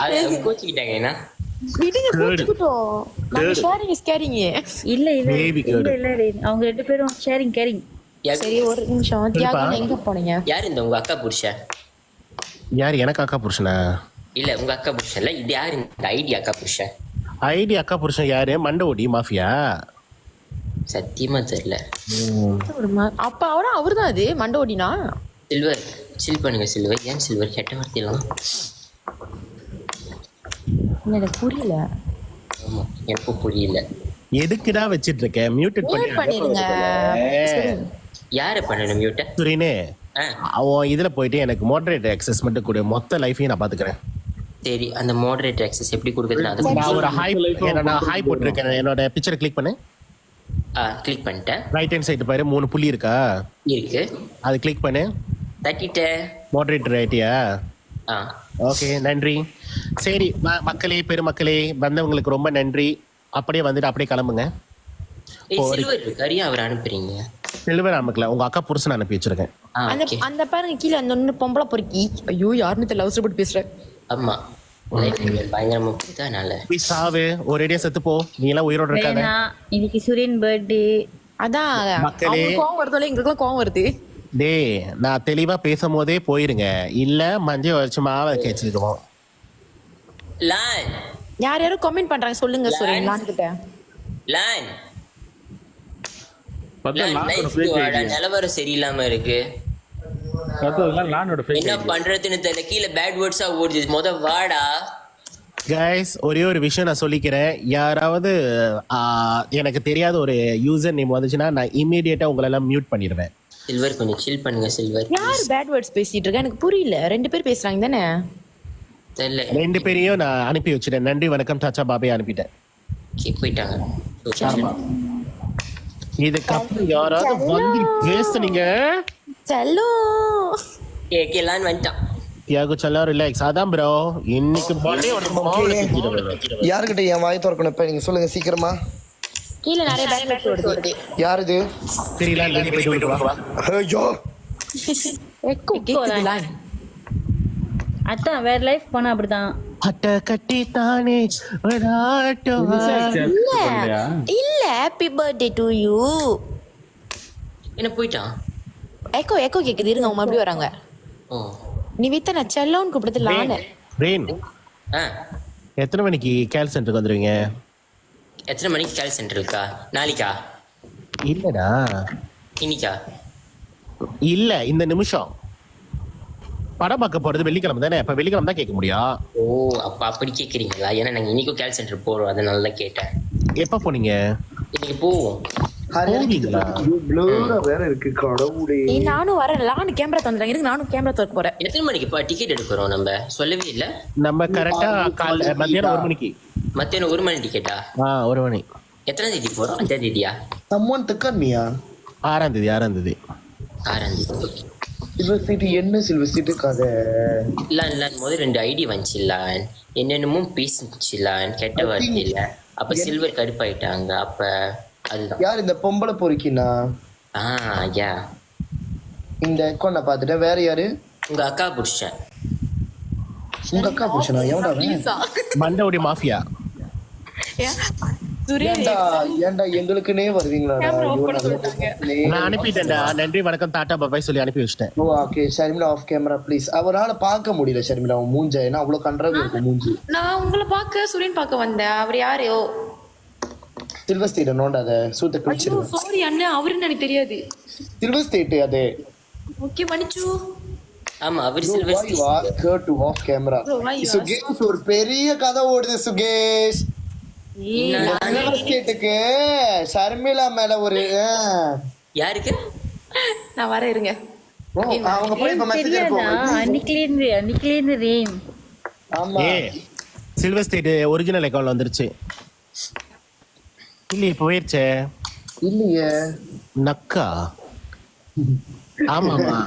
அது கோச்சிக்கிட்டாங்க. என்ன விடுங்க போட்டுக்கிட்டோம். நம்ம ஷேரிங் இஸ் கேரிங். இல்ல அவங்க 2 பேரும் ஷேரிங் கேரிங். சரி ஒரு நிமிஷம். தியாகம் எங்க போனீங்க? யார் இந்த உங்க அக்கா புருஷன்? யார் எனக்கு அக்கா புருஷனா? இல்ல உங்க அக்கா புருஷன் இல்ல, இது யாரு இந்த ஐடி அக்கா புருஷன்? ஐடி அக்கா புருஷன் யாரு? மண்டோடி மாஃபியா? சத்தியமா தெரியல. அப்ப அவர்தான் அது மண்டோடினா. சில்வர் சில் பண்ணுங்க சில்வர். ஏன் சில்வர் கெட்ட வார்த்தையெல்லாம்? எனக்கு புரியல. ஆமா எனக்கும் புரியல. எதுக்குடா வச்சிட்டு இருக்க? மியூட்டட் பண்ணிருங்க. யாரை பண்ணணும் மியூட்ட? சுரீனே அவன் இதுல போயிட்டு எனக்கு மாடரேட்டர் ஆக்சஸ் மட்டும் கொடு, மொத்த லைஃபையும் நான் பாத்துக்கிறேன். சரி அந்த மாடரேட்டர் ஆக்சஸ் எப்படி கொடுக்குறது? நான் ஒரு ஹாய் போட்டிருக்கேன். என்னோட பிக்சரை கிளிக் பண்ணு. கிளிக் பண்ணிட்டேன். ரைட் ஹேண்ட் சைடு பாரு 3 புள்ளி இருக்கா? இருக்கு. அது கிளிக் பண்ணு. தட்டிட்டேன். மாடரேட்டர் ஆயிட்டியா? ஓகே நன்றி. சரி மக்களே பெருமக்களே வந்தவங்களுக்கு ரொம்ப நன்றி. அப்படியே வந்துட்டு அப்படியே கிளம்புங்க. சில்வர் இருக்காரியா அவர் அனுப்புறீங்க? சில்வர் அனுப்பல, உங்க அக்கா புருஷன் அனுப்பி வச்சிருக்கேன். அந்த பாருங்க கீழே அந்த ஒண்ணு பொம்பளை பொறுக்கி. ஐயோ யாருன்னு தெரியல, அவசரப்பட்டு பேசுறேன். ஆமா பயங்கரமா புத்தானால சாவு ஒரேடியா செத்து போ. நீ எல்லாம் உயிரோட இருக்காத. இன்னைக்கு சுரேன் பர்த்டே. அதான் மக்களே கோவம் வருதோ எங்களுக்குலாம் கோவம் வருது. டேய் நான் தெளிவா பேசும் போதே போயிருங்க, இல்ல மஞ்சள் வச்சு மாவை கேச்சிடுவோம். லான் யாரும் கமெண்ட் பண்றாங்க சொல்லுங்க சுரேன். லான் கிட்ட லான் நிலவரம் சரியில்லாம இருக்கு. என்ன பண்றதுன்னு தெரியல. கீழே பேட் வேர்ட்ஸா ஓடுது. வாடா கைஸ் ஒரே ஒரு விஷயம் நான் சொல்லிக்கிறேன். யாராவது எனக்கு தெரியாத ஒரு யூசர் நேம் வந்துச்சுன்னா நான் இமீடியட்டா உங்களை எல்லாம் மியூட் பண்ணிடுவேன். சில்வர் கொஞ்சம் சில் பண்ணுங்க சில்வர். யார் பேட் வேர்ட்ஸ் பேசிட்டு இருக்கா? எனக்கு புரியல. 2 பேர் பேசுறாங்க தானே? தெரியல. 2 பேரையும் நான் அனுப்பி வச்சிட்டேன். நன்றி வணக்கம் சாச்சா பாபே அனுப்பிட்டேன். போயிட்டாங்க. இதுக்கப்புறம் யாராவது வந்து பேசுனீங்க செல்லோ கேக்கலான்னு வந்துட்டான். Thiyagu Cello relax. அதான் ப்ரோ இன்னைக்கு யாருக்கிட்ட என் வாய் திறக்கணும் இப்ப? நீங்க சொல்லுங்க சீக்கிரமா. கீழ நிறைய பேட் வேர்ட்ஸ் வருது. யார் இது? தெரியல. வெளிய போயிட்டு வா. ஐயோ எக்கோ கேக்குதுல. அதான் வேற லைஃப் போனா அப்படிதான். அட்ட கட்டி தானே இல்ல ஹேப்பி பர்த்டே டு யூ. என்ன போயிட்டான்? எக்கோ கேக்குது. இருங்க அவங்க மறுபடியும் வராங்க. நிவிதா நான் செல்லோன்னு கூப்பிடுறது லான. ரெயின் எத்தனை மணிக்கு கேல் சென்டருக்கு வந்துருவீங்க? எத்தனை மணிக்கு கேல் சென்டர் இருக்கா? நாளைக்கா? இல்லடா இன்னைக்கா? இல்ல இந்த நிமிஷம். படம் பார்க்க போறது வெள்ளிக்கிழமை தானே? அப்ப வெள்ளிக்கிழமை தான் கேட்க முடியும். ஓ அப்ப அப்படி கேக்குறீங்களா? ஏன்னா நாங்க இன்னைக்கும் கேல் சென்டர் போறோம், அதனால தான் கேட்டேன். எப்ப போனீங்க? இன்னைக்கு போவோம். வேற இருக்கு கடவுளே. நானும் வரேன். லான் கேமரா தந்துறாங்க. இருக்கு நானும் கேமரா தூக்க போறேன். எத்தனை மணிக்கு டிக்கெட் எடுக்கிறோம்? நம்ம சொல்லவே இல்ல. நம்ம கரெக்டா மத்தியானம் 1 மணிக்கு. மத்தியானம் 1 மணி டிக்கெட்டா? 1 மணி. எத்தனை தேதி போறோம்? 5ஆம் தேதியா? someone தக்கனியா? 6ஆம் தேதி. 6ஆம் தேதி. சில்வர் சீட் என்ன சில்வர் சீட் கதை? இல்ல முதல்ல 2 ஐடி வந்துச்சுலான், என்னென்னமோ பேசிச்சுலான் கெட்ட வார்த்தையில. அப்ப சில்வர் கடுப்பாயிட்டாங்க. அப்ப அதுதான். யார் இந்த பொம்பளை பொறுக்கினா? யா இந்த அக்கௌண்ட பாத்துட்டேன். வேற யாரு? உங்க அக்கா புருஷன். உங்க அக்கா புருஷனா? எவன்டா? மண்டோடி மாஃபியா. ஏன்டா எங்களுக்குனே வருவீங்களா? நான் அனுப்பிட்டேன்டா. நன்றி வணக்கம் டாடா பாய் சொல்லி அனுப்பி வச்சிட்டேன். Okay Sharmila off camera please. அவரால பார்க்க முடியல ஷர்மிளா அவன் மூஞ்ச. ஏன்னா அவ்வளவு கண்டரவு இருக்கு மூஞ்சி. நான் உங்களை பார்க்க சுரேன் பார்க்க வந்தேன். அவர் யாரு? சில்வர் ஸ்டேட் நோண்டாத சூத்த கிழிச்சிரு. சாரி அண்ணா, அவருன்னு எனக்கு தெரியாது. சில்வர் ஸ்டேட் அது. ஓகே மன்னிச்சு. ஆமா அவர் சில்வர் ஸ்டேட். வா cut to off camera. Sukesh ஒரு பெரிய கதை ஓடுது சுகேஷ். சில்வர் ஸ்டேட்டுக்கு ஷர்மிளா மேல ஒரு யாருக்கு? நான் வரேன் இருங்க. அவங்க போய் இப்ப மெசேஜ் அனுப்புவாங்க. அன்னிக்லேந்து ரெயின். ஆமா சில்வர் ஸ்டேட் ஒரிஜினல் அக்கவுண்ட்ல வந்துருச்சு. இல்லையே போயிருச்சே. இல்லையே. நக்கா. ஆமாமா.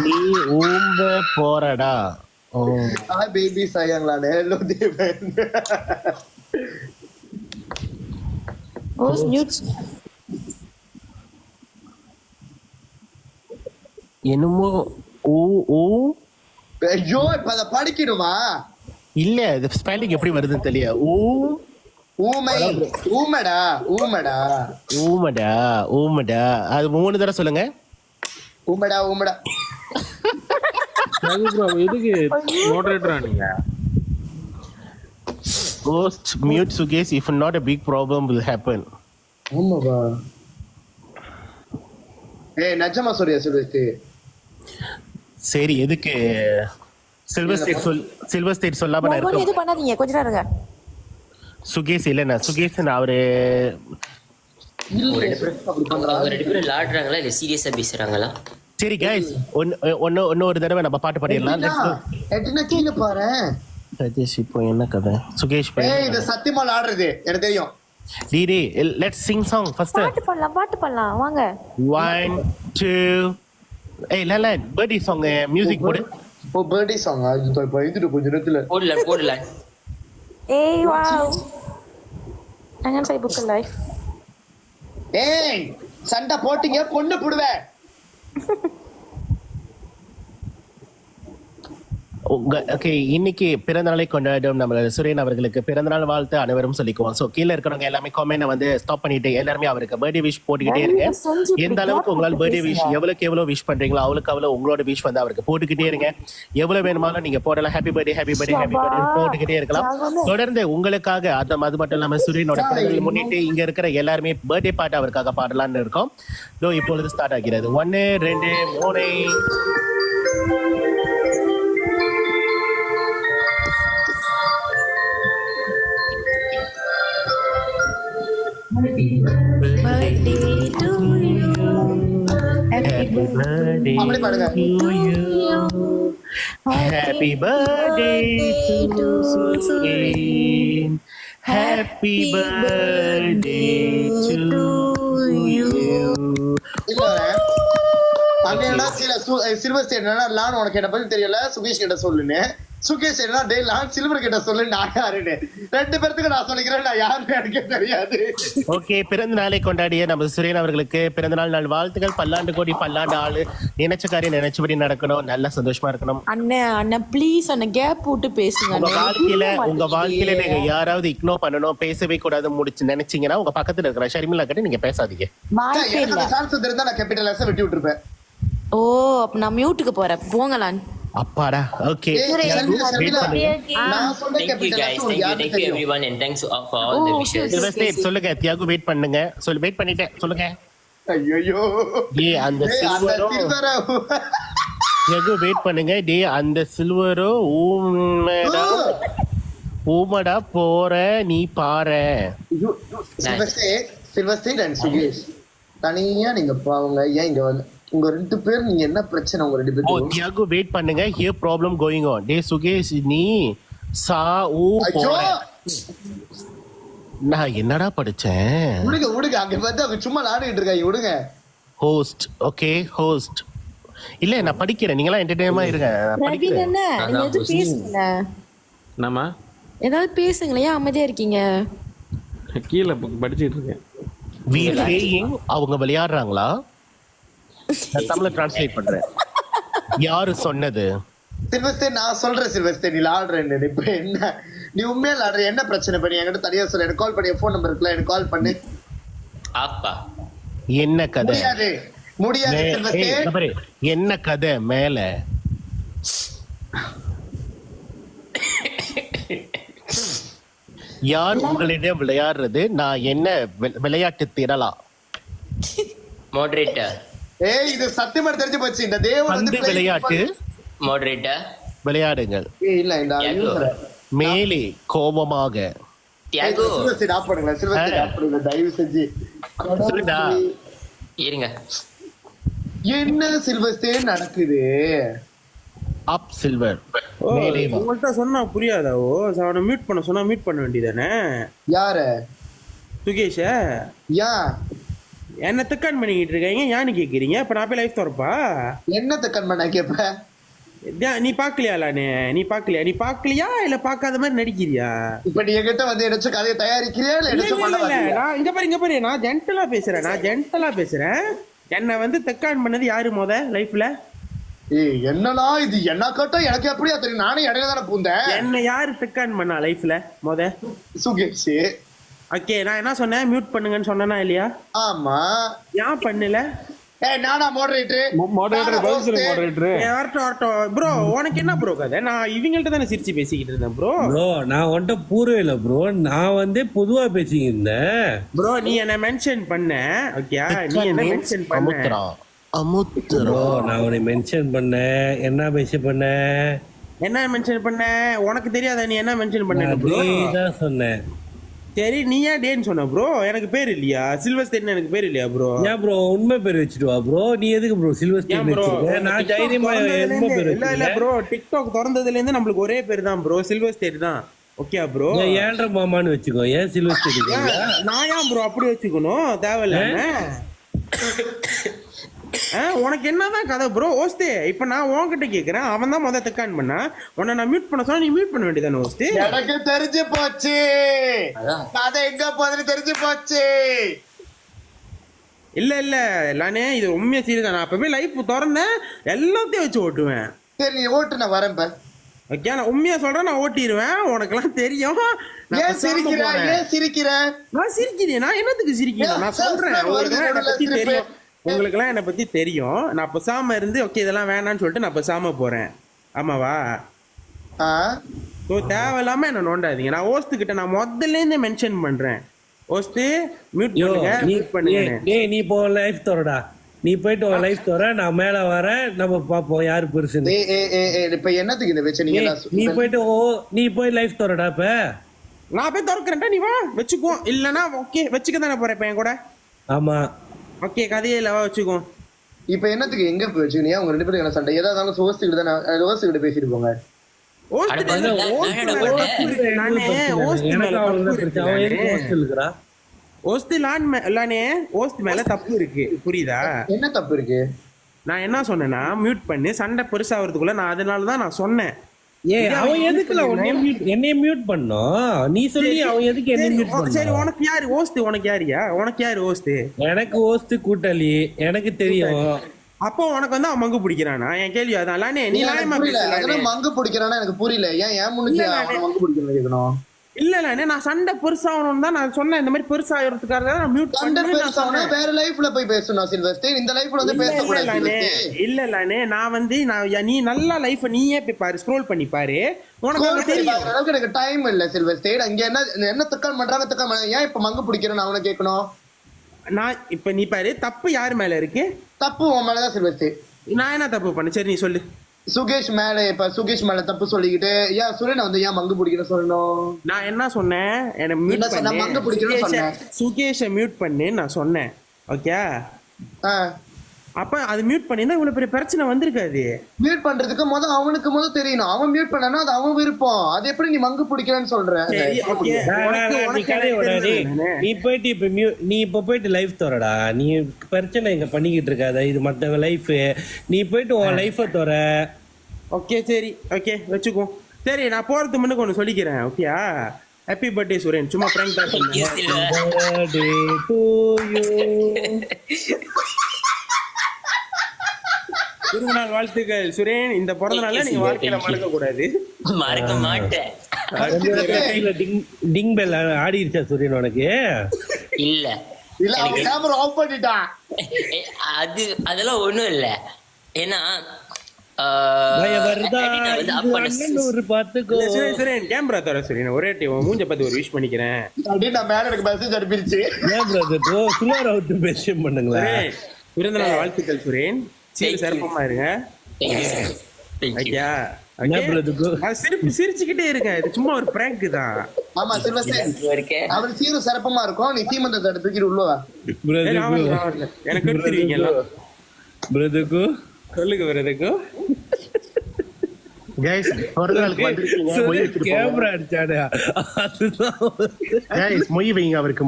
நீ ஊம்ப போறடா. ஓ ஹாய் பேபி சாயங்களானே. ஹலோ தேவன். ஓ நியூஸ் என்னமோ ஊ ஊ ஐயோ இப்ப அதை படிக்கணுமா? இல்ல இது ஸ்பெல்லிங் எப்படி வருதுன்னு தெரியல. ஊமை. ஊமடா. ஊமடா. ஊமடா ஊமடா. அது 3 தடவை சொல்லுங்க. ஊமடா ஊமடா. ப்ரோ எதுக்கு மோடரேட்டரா நீங்க? Ghost mute Sugesh if not a big problem will happen. ஆமாவா? ஏய் நஜமா சொல்றியா சுரேஷ்? சரி எதுக்கு சில்வர் ஸ்டேட் சொல்லாம நான் இது இருக்கேன். பண்ணாதீங்க கொஞ்ச நேரம் இருங்க. சுகேஷ் இல்லைண்ணா சுகேஷ் அவரு அவங்க 2 பேரும் விளாடுறாங்களா இல்ல சீரியஸா பேசுறாங்களா? சரி கைஸ் ஒன்னு ஒரு தடவை நம்ம பாட்டு பாடிடலாம். எட்டுனா கீழே பாரு. ராஜேஷ் இப்போ என்ன கதை? சுகேஷ் ஏய் இது சத்தியமா ஆடுறது எனக்கு தெரியும். DD let's sing song first. பாட்டு பண்ணலாம் வாங்க. 1 2 ஏய் லலன் பர்த்டே சாங் மியூசிக் போடு. ஓ பர்த்டே சாங் அது இப்போ இதுட்டு கொஞ்ச நேரத்துல போடலாம். ஏய் வாவ். அங்கன் சை புக் லைஃப். ஏய் சண்டை போட்டீங்க கொன்னு புடுவேன். ஓகே இன்னைக்கு பிறந்தநாளை கொண்டாடும் நம்ம சுரேன் அவர்களுக்கு பிறந்தநாள் வாழ்த்து அனைவரும் சொல்லிக்குவோம். ஸோ கீழே இருக்கிறவங்க எல்லாமே கமெண்ட் வந்து ஸ்டாப் பண்ணிட்டு எல்லாருமே அவருக்கு பர்த்டே விஷ் போட்டுக்கிட்டே இருங்க. எந்த அளவுக்கு உங்களால் பர்த்டே விஷ் எவ்வளவு விஷ் பண்றீங்களோ அவ்வளோ உங்களோட விஷ் வந்து அவருக்கு போட்டுக்கிட்டே இருங்க. எவ்வளவு வேணுமாலும் நீங்க போடலாம். ஹாப்பி பர்த்டே போட்டுக்கிட்டே இருக்கலாம். தொடர்ந்து உங்களுக்காக அது மட்டும் இல்லாம சுரேனோட பிறந்தநாள் முன்னிட்டு இங்க இருக்கிற எல்லாருமே பர்த்டே பாட்டு அவருக்காக பாடலாம்னு இருக்கோம். இப்பொழுது ஸ்டார்ட் ஆகிறது. 1 2 3. Birthday to you. Happy birthday அப்படி பாடுங்க. to you. Happy birthday to Suren. Happy birthday to you. இல்ல அங்க என்ன சில்வர் ஸ்டேட் என்னன்னா லான் உனக்கு என்ன பத்தி தெரியல சுகேஷ் கிட்ட சொல்லுன்னு. சுகேஷ் என்ன டே லான் சில்வர் கிட்ட சொல்லு நான் யாருன்னு 2 பேருக்கு நான் சொல்லிக்கிறேன். நான் யாருன்னு எனக்கு தெரியாது. ஓகே பிறந்த நாளை கொண்டாடிய நம்ம சுரேன் அவர்களுக்கு பிறந்தநாள் நாள் வாழ்த்துக்கள். பல்லாண்டு கோடி பல்லாண்டு ஆளு நினைச்ச காரியம் நினைச்சபடி நடக்கணும். நல்லா சந்தோஷமா இருக்கணும். அண்ணன் ப்ளீஸ் அண்ணன் கேப் விட்டு பேசுங்க. உங்க வாழ்க்கையில நீங்க யாராவது இக்னோர் பண்ணணும் பேசவே கூடாது முடிச்சு நினைச்சீங்கன்னா உங்க பக்கத்துல இருக்கிற ஷர்மிளா கிட்ட நீங்க பேசாதீங்க. எனக்கு அந்த சான்ஸ் இருந்தா நான் கேபிட்டல் எஸ் வெட்டி விட்டுருப்பேன். ஓ அப்ப நான் மியூட்டுக்கு போறேன் போங்களான். அப்பாடா ஓகே நான் சொன்ன Thank you guys. Thank you everyone and thanks for all the wishes. சொல்லுங்க தியாகு வெயிட் பண்ணுங்க. வெயிட் பண்ணிட்டேன் சொல்லுங்க. ஐயோ அந்த சில்வரோ தியாகு வெயிட் பண்ணுங்க. அந்த சில்வரோ ஊமடா போற நீ பாரு. சில்வர் ஸ்டேட் அண்ட் சுகேஷ் தனியா நீங்க பாவங்க. ஏன் இங்க வந்து உங்க 2 பேர் நீங்க என்ன பிரச்சனை உங்க 2 பேருக்கு? தியாகு வெயிட் பண்ணுங்க. Here problem going on. டே சுகேஷ் நீ சா ஊ போற. நான் என்னடா படிச்சேன்? விடுங்க அங்க பார்த்து அவங்க சும்மா விளையாடிட்டு இருக்காங்க. விடுங்க ஹோஸ்ட். ஓகே ஹோஸ்ட் இல்ல நான் படிக்கிறேன். நீங்களா என்டர்டெயின்மெண்டா இருங்க. ரவின் என்ன நீங்க எதுவும் பேசுங்க. நம்ம ஏதாவது பேசுங்களே அமைதியா இருக்கீங்க. கீழே படிச்சிட்டு இருக்கேன். we playing அவங்க விளையாடுறாங்களா? நான் தமிழ்ல டிரான்ஸ்லேட் பண்றேன். யாரு சொன்னது? சில்வஸ்டர் நான் சொல்றேன். சில்வஸ்டர் நீ விளையாடுறேன்னு இப்ப என்ன நீ உண்மையா விளையாடுற? என்ன பிரச்சனை பண்ணி என்கிட்ட தனியா சொல்ல. எனக்கு கால் பண்ணி ஃபோன் நம்பர் இருக்குல்ல எனக்கு கால் பண்ணு. ஆப்பா என்ன கதை? முடியாது சில்வஸ்டர். என்ன கதை மேல? யார் உங்களிடம் விளையாடுறது? நான் என்ன விளையாட்டு திரளா? மாடரேட்டர். ஏய் இது சத்தியமா தெரிஞ்சு போச்சு. இந்த தேவன் வந்து விளையாட்டு மாடரேட்டர் விளையாடுங்கள். இல்ல இந்த மேலே கோபமாக தியாகு சில்வஸ்டர் ஆஃப் பண்ணுங்க. சில்வஸ்டர் ஆஃப் பண்ணுங்க தயவு செஞ்சு. சொல்லுடா இருங்க. என்ன சில்வஸ்டர் நடக்குது? அப் சில்வர் ஓ, மேலே வா. உங்கள்ட்ட சொன்னா புரியாதா? ஓ, அவனை மியூட் பண்ண சொன்னா மியூட் பண்ண வேண்டியதானே? யாரு சுகேஷ ஏன் என்ன திக்கான் பண்ணிக்கிட்டு இருக்காங்க, ஏன்னு கேக்குறீங்க? இப்ப நான் போய் லைஃப் தரப்பா? என்னத்த கண் பண்ண கேப்ப? நீ பாக்கலையாலானே? நீ பாக்கலையா இல்ல பாக்காத மாதிரி நடிக்கிறியா? இப்ப நீ என்கிட்ட வந்து எடுத்து கதையை தயாரிக்கிறியா இல்ல இல்ல, எடுத்து இல்ல, பண்ண இல்ல, வர்றியா? நான் இங்க பாரு நான் ஜென்டலா பேசுறேன். என்ன வந்து தெக்கான் பண்ணது யாரு லைஃப்ல? ஏய் என்னடா இது, என்ன கேட்டா எனக்கு எப்படியா தெரியும்? நானே இடையில தானே பூந்தேன். என்ன யாரு தெக்கான் பண்ணா லைஃப்ல சுகேஷ். ஓகே, நான் என்ன சொன்னேன்? மியூட் பண்ணுங்கன்னு சொன்னேனா இல்லையா? ஆமா. ஏன் பண்ணல? ஏய் நானா மாடரேட்டர் பதில் சொல்லுங்க மாடரேட்டர். வரட்டும் ப்ரோ. உனக்கு என்ன ப்ரோ கதை? நான் இவங்கள்ட்ட தானே சிரிச்சு பேசிக்கிட்டு இருந்தேன் ப்ரோ. ப்ரோ நான் உன்கிட்ட பூர்வம் இல்ல ப்ரோ, நான் வந்து பொதுவா பேசிக்கிட்டு இருந்தேன். ப்ரோ நீ என்ன மென்ஷன் பண்ண, ஓகே? நீ என்ன மென்ஷன் பண்ண? ப்ரோ நான் உன்னை மென்ஷன் பண்ணேன். என்ன மென்ஷன் பண்ண? உனக்கு தெரியாதா நீ என்ன மென்ஷன் பண்ண ப்ரோ? தான் சொன்னேன். சரி, நீ ஏன் டேன்னு சொன்ன ப்ரோ? எனக்கு பேர் இல்லையா? சில்வஸ்டர்னு எனக்கு பேர் இல்லையா ப்ரோ? ஏன் ப்ரோ உண்மை பேர் வச்சுட்டு வா ப்ரோ. நீ எதுக்கு ப்ரோ சில்வஸ்டர் வச்சிருக்க? நான் தைரியமா உண்மை பேர் இல்ல இல்ல ப்ரோ, டிக்டாக் திறந்ததுல இருந்து நம்மளுக்கு ஒரே பேர் தான் ப்ரோ, சில்வஸ்டர் தான். ஓகே ப்ரோ, ஏன்ற மாமான்னு வச்சுக்கோ. ஏன் சில்வஸ்டர்? நான் ஏன் ப்ரோ அப்படி வச்சுக்கணும்? தேவையில்லாம. உனக்கு என்னதான் கதை ப்ரோ? ஓஸ்தே இப்ப நான் உன்கிட்ட கேக்குறேன், அவன் தான் முதல்ல தெக்கான் பண்ணா. உன்னை நான் மியூட் பண்ண சொன்னா நீ மியூட் பண்ண வேண்டியதானே ஓஸ்தே? எனக்கு தெரிஞ்சு போச்சு, கதை எங்க போகுதுன்னு தெரிஞ்சு போச்சு. இல்ல நானே இது உண்மையா சீரியஸ். நான் அப்பவே லைஃப் திறந்தேன், எல்லாத்தையும் வச்சு ஓட்டுவேன். சரி நீ ஓட்டு, நான் வரேன். ஓகே, நான் உண்மையா சொல்றேன், நான் ஓட்டிடுவேன். உனக்கெல்லாம் தெரியும். ஏன் சிரிக்கிற? நான் சிரிக்கிறேன். நான் என்னத்துக்கு சிரிக்கிறேன்? நான் சொல்றேன், உங்களுக்கெல்லாம் என்னை பத்தி தெரியும். நான் பேசாம இருந்து ஓகே இதெல்லாம் வேணான்னு சொல்லிட்டு நான் பேசாம போறேன். ஆமாவா? தேவையில்லாம என்ன நோண்டாதீங்க. நான் ஓஸ்து கிட்ட நான் முதல்ல இருந்தே மென்ஷன் பண்றேன். ஓஸ்து மியூட் பண்ணுங்க. நீ இப்போ லைஃப் தரடா. நீ போயிட்டு உன் லைஃப் தர, நான் மேல வரேன். நம்ம பாப்போம் யாரு பெருசுன்னு. இப்ப என்னத்துக்கு இந்த வச்சு நீ போயிட்டு நீ போய் லைஃப் தரடா. இப்ப நான் போய் திறக்கிறேன்டா, நீ வா வச்சுக்குவோம். இல்லன்னா ஓகே வச்சுக்க தானே போறேன் இப்ப என் கூட. ஆமா ஓகே, கதையே இல்ல, வச்சுக்கோ. இப்ப என்னத்துக்கு எங்க வச்சுக்கினியா? உங்க ரெண்டு பேரும் என்ன சண்டை? ஏதாவது சோஸ்துக்கிட்ட தான் சோஸ்துக்கிட்ட பேசிட்டு போங்க. மேல தப்பு இருக்கு, புரியுதா? என்ன தப்பு இருக்கு? நான் என்ன சொன்னேன்னா மியூட் பண்ணி சண்டை பெருசாகிறதுக்குள்ள நான் அதனாலதான் நான் சொன்னேன். அவன் எதுக்குல என்னைய மியூட் பண்ணோம்? நீ சொல்லி அவன் எதுக்கு என்ன மியூட் பண்ண? சரி, உனக்கு யாரு ஓஸ்து? உனக்கு யாரு ஓஸ்து? எனக்கு ஓஸ்து கூட்டாளி, எனக்கு தெரியும். அப்போ உனக்கு வந்து அவன் மங்கு பிடிக்கிறானா? என் கேள்வி அதான். நீ மங்கு பிடிக்கிறானா எனக்கு புரியல. ஏன் முன்னுக்கு மங்கு பிடிக்கணும் கேட்கணும்? இல்ல நான் சண்டை பெருசாகணும் தான் நான் சொன்னேன். இந்த மாதிரி பெருசாகிறதுக்காக நான் மியூட் பண்ணி வேற லைஃப்ல போய் பேசணும் சில்வஸ்டர். இந்த லைஃப்ல வந்து பேசக்கூடாது. இல்ல நான் வந்து நீ நல்ல லைஃப் நீயே போய் பாரு, ஸ்க்ரோல் பண்ணி பாரு, உனக்கு தெரியும். எனக்கு டைம் இல்ல சில்வஸ்டர். அங்க என்ன தக்கான் பண்றாங்க? ஏன் இப்ப மங்கு பிடிக்கிறேன்னு அவனை கேட்கணும்? நான் இப்ப நீ பாரு, தப்பு யாரு மேல இருக்கு? தப்பு உன் மேலதான் சில்வஸ்டர். நான் என்ன தப்பு பண்ண? சரி நீ சொல்லு. சுகேஷ் மேல சுகேஷ் மேல தப்பு சொல்லிக்கிட்டு ஏன் சுரேன் வந்து ஏன் மங்கு பிடிக்கணும் சொல்லணும்? நான் என்ன சொன்னேன்? என்ன மியூட் பண்ணு, மங்கு பிடிக்கணும் சொன்னேன். சுகேஷை மியூட் பண்ணு நான் சொன்னேன். ஓகே, அப்ப அது மியூட் பண்ணினா இவ்வளவு பெரிய பிரச்சனை வந்திருக்காது. மியூட் பண்றதுக்கு அவனுக்கு தெரியணும். அவன் மியூட் பண்ணனா அது அவன் விருப்பம். அது எப்படி நீ மங்கு பிடிக்கிறேன்னு சொல்ற? நீ போயிட்டு நீ இப்ப போயிட்டு லைஃப் தரடா. நீ பிரச்சனை இங்க பண்ணிக்கிட்டு இருக்காத, இது மத்தவங்க லைஃப். நீ போயிட்டு உன் லைஃப தர. ஓகே சரி, ஓகே வச்சுக்கோ. சரி, நான் போறதுக்கு முன்னுக்கு ஒண்ணு சொல்லிக்கிறேன். Okay, happy birthday Suren. சும்மா பிராங்க் தான் திருநாள் வாழ்த்துக்கள் சுரேன். இந்த பிறந்த நாள்ல நீங்க வாழ்க்கையில மறக்க கூடாது. மறக்க மாட்டேன். டிங் பெல் ஆடிருச்சா சுரேன் உனக்கு? இல்ல கேமரா ஆஃப் பண்ணிட்டான். அதெல்லாம் ஒண்ணும் இல்ல. ஏன்னா கேமரா தர சுரேன், ஒரே மூஞ்ச பார்த்து ஒரு விஷ் பண்ணிக்கிறேன். பிறந்தநாள் வாழ்த்துக்கள் சுரேன். சிறப்பமா இருங்க. சிரிச்சுக்கிட்டே இருக்க, இது சும்மா ஒரு பிராங்க் தான். ஆமா அவர் சீரும் சிறப்பமா இருக்கும். நீ சீமந்தத்தை தூக்கிட்டு உள்ளவா எனக்கு எடுத்துருவீங்க. சொல்லுங்க பிரதருக்கு. கைஸ் பிறந்த நாளுக்கு வந்திருக்கீங்க மொய் வச்சுட்டு கேமரா அடிச்சாடு அதுதான் கைஸ் மொய் வைங்க அவருக்கு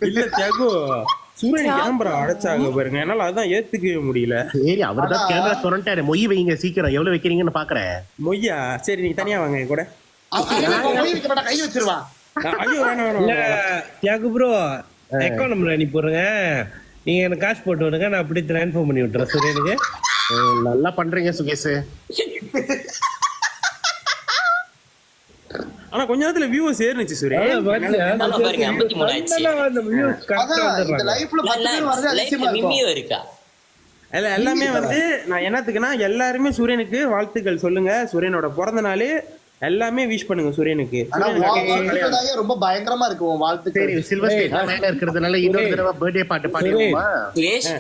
இல்ல தியாகு சூரியன் கேமரா அடைச்சாங்க பாருங்க என்னால அதான் ஏத்துக்கவே முடியல. சரி அவர் தான் கேமரா திறந்துட்டாரு மொய் வைங்க சீக்கிரம் எவ்வளவு வைக்கிறீங்கன்னு பாக்குறேன். மொய்யா சரி நீங்க தனியா வாங்க என் கூட. கை வச்சிருவா. ஐயோ வேணாம் இல்ல வேணாம் தியாகு ப்ரோ அக்கௌண்ட் நம்பர் அனுப்பிடுறேங்க, நீங்க எனக்கு காசு போட்டு விடுங்க, நான் அப்படியே ட்ரான்ஸ்ஃபர் பண்ணி விட்டுறேன் சூரியனுக்கு. நல்லா பண்றீங்க சுகேஷ். ஆனா கொஞ்ச நேரத்துல வியூஸ் ஏறிச்சு சூரியன். பாருங்க 53 ஆயிடுச்சு. இந்த லைஃப்ல 10 பேர் வரது அதிசயமா இருக்கும். மிமியோ இருக்கா? இல்ல எல்லாமே வந்து நான் என்னத்துக்குன்னா எல்லாருமே சூரியனுக்கு வாழ்த்துக்கள் சொல்லுங்க. சூரியனோட பிறந்த நாள் எல்லாமே விஷ் பண்ணுங்க சூரியனுக்கு. ஆனா வாழ்த்துக்களாயே ரொம்ப பயங்கரமா இருக்கு உன் வாழ்த்துக்கள். சரி சில்வர் ஸ்டேட் மேல இருக்கிறதுனால இன்னொரு தடவை பர்த்டே பாட்டு பாடிடுவோமா? சுரேஷ்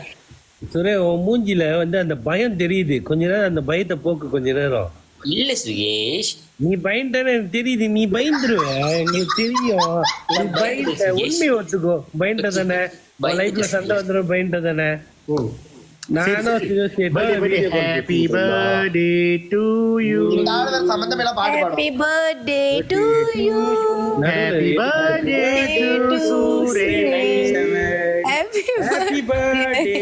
சூரியன் உன் மூஞ்சில வந்து அந்த பயம் தெரியுது, கொஞ்ச நேரம் அந்த பயத்தை போக்கு கொஞ்ச நேரம். இல்ல சுகேஷ், நீ பயன்ட்டானே எனக்கு தெரியுது, நீ பயந்துருவ எங்களுக்கு தெரியும். நீ பயந்த உண்மை ஒத்துக்கோ, பயன்ட்ட தானே லைஃப்ல சண்டை வந்துடும், பயன்ட்ட தானே. நானும் ஹாப்பி பர்த்டே டு யூ. இந்த ஆளு சம்பந்தமே இல்ல பாட்டு பாடும். Happy birthday to you. Happy birthday to Suresh. Happy birthday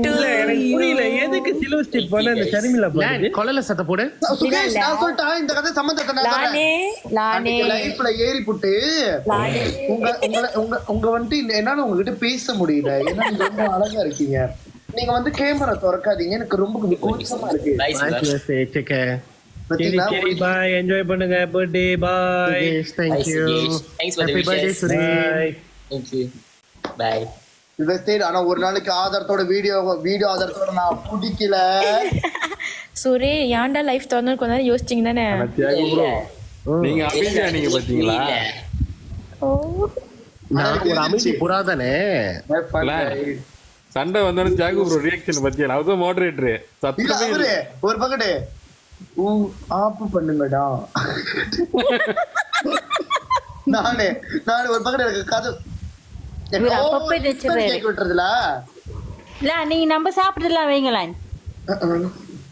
இல்ல எனக்கு புரியல எதுக்கு சில்வர் ஸ்டிக் பண்ண அந்த ஷர்மிளா பாட்டு கொலல சத்த போடு. சுகேஷ் நான் சொல்லிட்டா இந்த கதை சம்பந்தத்தை நான் சொல்றேன். லானே லைஃப்ல ஏறி புட்டு உங்க வந்து என்னால உங்ககிட்ட பேச முடியல. ஏன்னா நீங்க ரொம்ப அழகா இருக்கீங்க. நீங்க வந்து கேமரா திறக்காதீங்க, எனக்கு ரொம்ப கூச்சமா இருக்கு. பை சுகேஷ். சரி பாய், என்ஜாய் பண்ணுங்க birthday. Bye, Thank you. Thanks for the Happy birthday wishes. Suresh. Thank you. Bye. ஆனா ஒரு நாளைக்கு ஆதாரத்தோட வீடியோ ஆதாரத்தோட நான் பிடிக்கல. சூரே ஏன்டா லைஃப் திறந்து கொஞ்ச நேரம் யோசிச்சிங்க தானே? தியாகு ப்ரோ நீங்க அமைதியா நீங்க பாத்தீங்களா? நான் ஒரு அமைதி புறாதானே. சண்டை வந்தோடனே தியாகு ப்ரோ ரியாக்ஷன் பத்தியா? நான் தான் மாடரேட்டர் சத்தமே இல்ல. ஒரு பக்கெட் ஆப்பு பண்ணுங்கடா. நானே ஒரு பக்கெட் எனக்கு கதை விட்டுறதுல இல்ல நீங்க நம்ம சாப்பிட்டுலாம் வைங்களான்.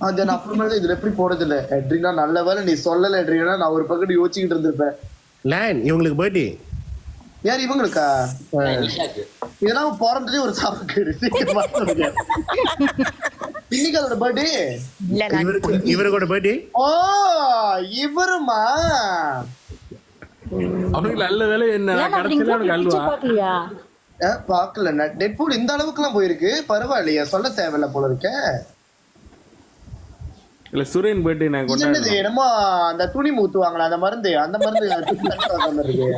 அது நான் அப்புறமே இதுல எப்படி போறது இல்ல. எட்ரினா நல்ல வேலை நீ சொல்லல. எட்ரினா நான் ஒரு பக்கெட் யோசிச்சுக்கிட்டு இருந்திருப்பேன். லேன் இவங்களுக்கு பர்த்டே. யார் இவங்களுக்கா? நிஷாக்கு. இதெல்லாம் பிறந்ததே ஒரு சாப்பிட்டு இன்னைக்கு அதோட பர்த்டே. இவரோட பர்த்டே. ஓ இவருமா? அவனுக்கு நல்ல வேலை என்ன கடைசியில அவனுக்கு அல்வா பாக்கல. டெட்பூல் இந்த அளவுக்கு எல்லாம் போயிருக்கு, பரவாயில்லையா? சொல்ல தேவையில்ல போல இருக்க. இல்ல சுரேன் பர்த்டே நான் என்னது கொண்டாடுறேன். என்னமோ அந்த துணி ஊத்துவாங்களா அந்த மருந்து இருக்கு.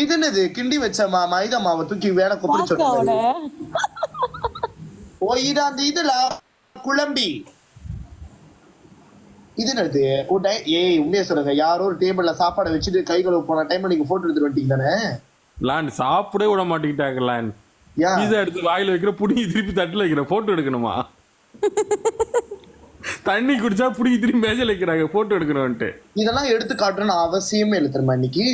இது என்னது கிண்டி வச்ச மைதா மாவை தூக்கி வேலை கொப்பிடிச்சு. ஓ இது அந்த இதுல குழம்பி. இது என்னது? ஏய் உண்மையா சொல்லுங்க, யாரோ ஒரு டேபிள்ல சாப்பாடை வச்சுட்டு கை கழுவு போன டைம்ல நீங்க போட்டோ எடுத்துட்டு வந்துட்டீங்க தானே? லாண்ட் சாப்பிடவே விட மாட்டேங்கிட்டாங்க. லாண்ட் பீஸா எடுத்து வாயில வைக்கிற, புடிங்கி திருப்பி தட்டுல வைக்கிற, போட்டோ எடுக்கணுமா? தண்ணி குடிச்சா புடிங்கி திருப்பி மேஜையில வைக்கிறாங்க, போட்டோ எடுக்கணும்ட்டு. இதெல்லாம் எடுத்து காட்டணும்னு அவசியமே இல்லை தெரியுமா? இன்னைக்கு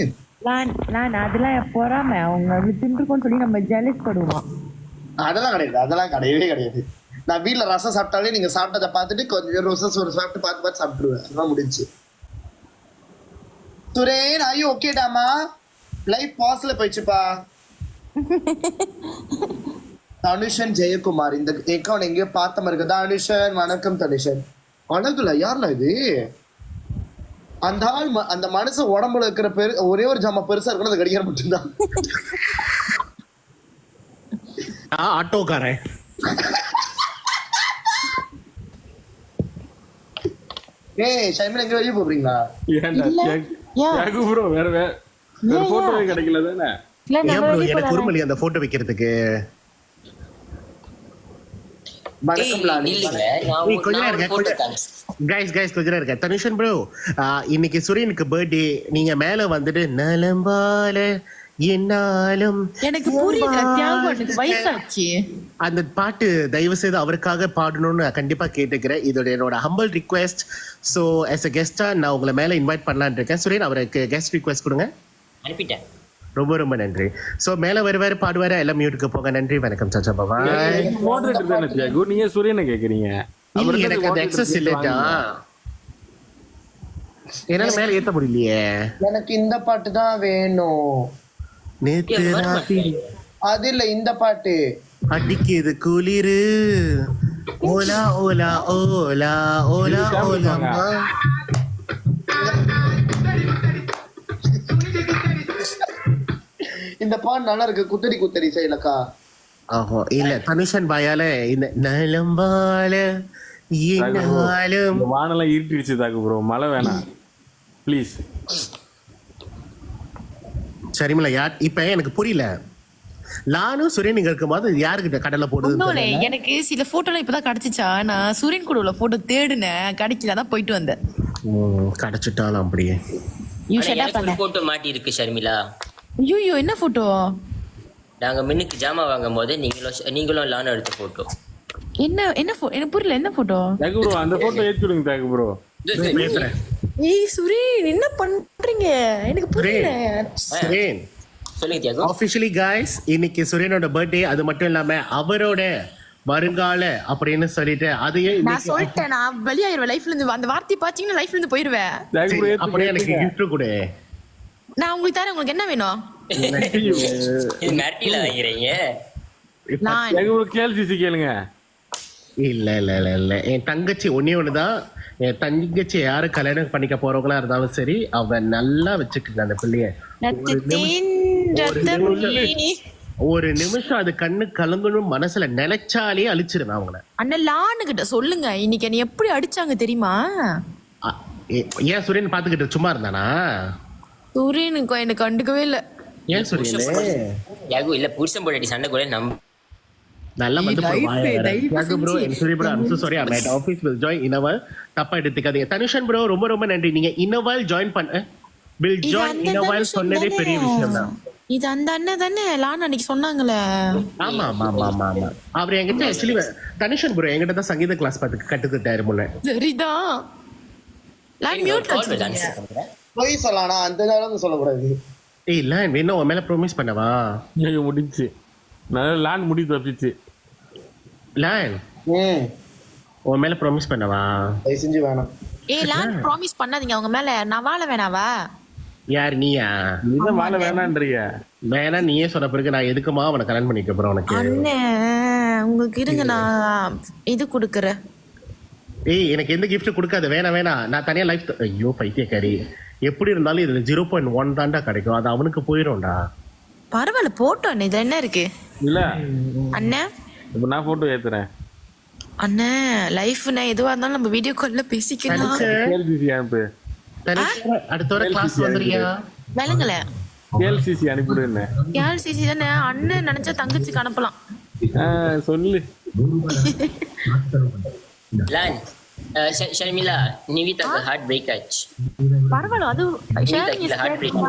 அதெல்லாம் பொறாம அவங்க தின்றுக்கோன்னு சொல்லி நம்ம ஜெலஸ் படுவோம். அதெல்லாம் கிடையாது, அதெல்லாம் கிடையவே கிடையாது. நான் வீட்டுல ரசம் சாப்பிட்டாலே நீங்க சாப்பிட்டதை பார்த்துட்டு கொஞ்சம் ரசம் ஒரு சாப்பிட்டு பார்த்து சாப்பிட்டுருவேன். அதெல்லாம் முடிஞ்சு. சுரேன் ஐயோ ஓகேடாமா, லைஃப் பாஸ்ல போயிடுச்சுப்பா. தனுஷன் ஜெயக்குமார் இந்த அக்கௌண்ட் எங்கேயோ பார்த்த மாதிரி இருக்கு. தனுஷன் வணக்கம். தனுஷன் அழகுல யாருல இது? அந்த ஆள் அந்த மனுஷன் உடம்புல இருக்கிற ஒரே ஒரு ஜாமா பெருசா இருக்கணும், அது கடிகாரம் மட்டும்தான். ஆட்டோக்காரன். ஏய் ஷைமின் எங்க வெளிய போறீங்களா? தியாகு ப்ரோ வேற போட்டோவே கிடைக்கல தானே? எனக்கு உரிமை அந்த போட்டோ வைக்கிறதுக்கு. தனுஷன் ப்ரோ இன்னைக்கு சூரியனுக்கு பர்த்டே. நீங்க மேல வந்துட்டு நலம் வாழ என்னாலும் எனக்கு புரியுது, வயசாச்சு. அந்த பாட்டு தயவு செய்து அவருக்காக பாடணும்னு கண்டிப்பா கேட்டுக்கிறேன். இதோட என்னோட humble request. So as a கெஸ்டா நான் உங்களை மேல இன்வைட் பண்ணலான்னு இருக்கேன். சூரியன் அவருக்கு கெஸ்ட் ரிக்வெஸ்ட் கொடுங்க. அனுப்பிட்டேன். ரொம்ப ரொம்ப நன்றி. சோ மேல வருவாரு பாடுவாரு, எல்லாம் மியூட்டுக்கு போங்க. நன்றி வணக்கம் சாச்சா பாபா. மாடரேட்டர் தானே தியாகு, நீங்க சூரியனை கேக்குறீங்க? எனக்கு அந்த எக்ஸஸ் இல்லடா. என்னால மேல ஏத்த முடியலையே. எனக்கு இந்த பாட்டு தான் வேணும். நேத்து ராத்திரி அது இல்ல இந்த பாட்டு. அடிக்குது குளிரு ஓலா ஓலா ஓலா ஓலா ஓலா. இந்த பாட்டு நல்லா இருக்கு. குத்தரி குத்தரி செய்யலக்கா. ஆஹோ இல்ல தனுஷன் பாயால இந்த நலம்பால என்னாலும் வானெல்லாம் இருட்டிடுச்சு தாக்கு ப்ரோ, மழை வேணாம் ப்ளீஸ். சரிமில்ல யார் இப்ப எனக்கு புரியல. நானும் சுரேன் இங்க இருக்கும்போது யாருக்கிட்ட கடலை போடுது? இன்னொன்னு, எனக்கு சில போட்டோலாம் இப்பதான் கிடைச்சிச்சா. நான் சூரியன் கூட உள்ள போட்டோ தேடுனேன், கிடைக்கல, தான் போயிட்டு வந்தேன். கிடைச்சிட்டாலும் அப்படியே. யூ ஆனா ஷட் எனக்கு அப் ஒரு போட்டோ மாட்டி இருக்கு ஷர்மிளா. ஐயோ என்ன போட்டோ? நாங்க மின்னுக்கு ஜாமா வாங்கும் போது நீங்களும் லான் எடுத்த போட்டோ. என்ன எனக்கு புரியல, என்ன போட்டோ? தாக்கு ப்ரோ அந்த போட்டோ ஏற்றிடுங்க தாக்கு ப்ரோ. பேசுறேன் ஏய் சுரேன் என்ன பண்றீங்க எனக்கு புரியல. சுரேன் சொல்லுங்க தியாகு. ஆஃபிஷியலி கைஸ் இன்னைக்கு சுரேனோட பர்த்டே. அது மட்டும் இல்லாம அவரோட வருங்கால அப்படின்னு சொல்லிட்டு அதையே நான் சொல்லிட்டேன், நான் வெளியாயிருவேன் லைஃப்ல இருந்து. அந்த வார்த்தையை பாத்தீங்கன்னா லைஃப்ல இருந்து போயிருவேன். தாக்கு ப்ரோ அப்படியே எனக்கு gift கொடு. நான் உங்களுக்கு தரேன், உங்களுக்கு என்ன வேணும்? இது மிரட்டில வாங்கிறீங்க. நான் தாக்கு ப்ரோ கேள்வி கேளுங்க. இல்ல இல்ல இல்ல இல்ல என் தங்கச்சி ஒண்ணுதான். என் தங்கச்சி யாரு கல்யாணம் பண்ணிக்க போறவங்களா இருந்தாலும் சரி, அவ நல்லா வச்சுக்குங்க அந்த பிள்ளைய. ஒரு நிமிஷம் அது கண்ணு கலங்கணும் மனசுல நினைச்சாலே அழிச்சிருவேன் அவங்கள. அண்ணன் லான்னு கிட்ட சொல்லுங்க, இன்னைக்கு என்னை எப்படி அடிச்சாங்க தெரியுமா? ஏன் சுரேன் பாத்துக்கிட்டு சும்மா இருந்தானா? சூரியனுக்கு எனக்கு கண்டுக்கவே இல்ல. ஏன் சுரேன் யாகு இல்ல புருஷன் போடாடி சண்டை கூட நம்ம நல்லா வந்து bro sorry I made office will join இன்னவல். தப்பா எடுத்துக்காதீங்க. தனுஷன் ப்ரோ ரொம்ப ரொம்ப நன்றி. நீங்க இன்னவல் ஜாயின் பண்ண வில் ஜாயின் இன்னவல் சொன்னதே பெரிய விஷயம் தான். இது அந்த அண்ணன் தானே லான் அன்னைக்கு சொன்னாங்களே. ஆமா ஆமா ஆமா ஆமா ஆமா. அவர் என்கிட்ட ஆக்சுவலி தனுஷன் ப்ரோ என்கிட்ட தான் சங்கீத கிளாஸ் பார்த்து கட்டுக்கிட்டாரு முன்ன. சரிதான். லான் மியூட் கட்டுங்க. போய் சொல்லலாம், அந்த நேரம் சொல்லக்கூடாது. ஏய் இல்ல வேணும் உன் மேல ப்ராமிஸ் பண்ணவா? ஐயோ முடிஞ்சுச்சு, நல்ல லான் முடி தப்பிச்சு. லான் உன் மேல ப்ராமிஸ் பண்ணவா? தயவு செஞ்சு வேணாம். ஏய் லான் ப்ராமிஸ் பண்ணாதீங்க அவங்க மேல. நான் வாழ வேணாவா? யார் நீயா? நீதான் வாழ வேணான்றீங்க. வேணா நீயே சொன்ன பிறகு நான் எதுக்குமா அவனை கல்யாணம் பண்ணிக்க போறேன் உனக்கு? அண்ணே உங்களுக்கு இருங்க, நான் இது கொடுக்குறேன். ஏய் எனக்கு எந்த கிஃப்ட் கொடுக்காது. வேணா வேணா நான் தனியா லைஃப். ஐயோ பைத்தியக்காரி. எப்படி இருந்தாலும் இதுல 0.1 தான்டா கிடைக்கும். அது அவனுக்கு போயிரும்டா. பரவாயில்ல போட்டோம் அண்ணே, இதுல என்ன இருக்கு? இல்ல அண்ணே இப்ப நான் போட்டோ ஏத்துறேன். அண்ணே லைஃப்னா எதுவா இருந்தாலும் நம்ம வீடியோ கால்ல பேசிக்கலாம். கேஎல்சிசி அனுப்பு. அடுத்த வர கிளாஸ் வந்துறியா? விளங்கல. கேஎல்சிசி அனுப்பிடுன்னு. கேஎல்சிசி தானே அண்ணன் நினைச்சா தங்கச்சிக்கு அனுப்பலாம். சொல்லு லான். ஷர்மிளா நிவிதாக்கு ஹார்ட் பிரேக் ஆச்சு. பரவாயில்ல அது ஹார்ட் பிரேக்.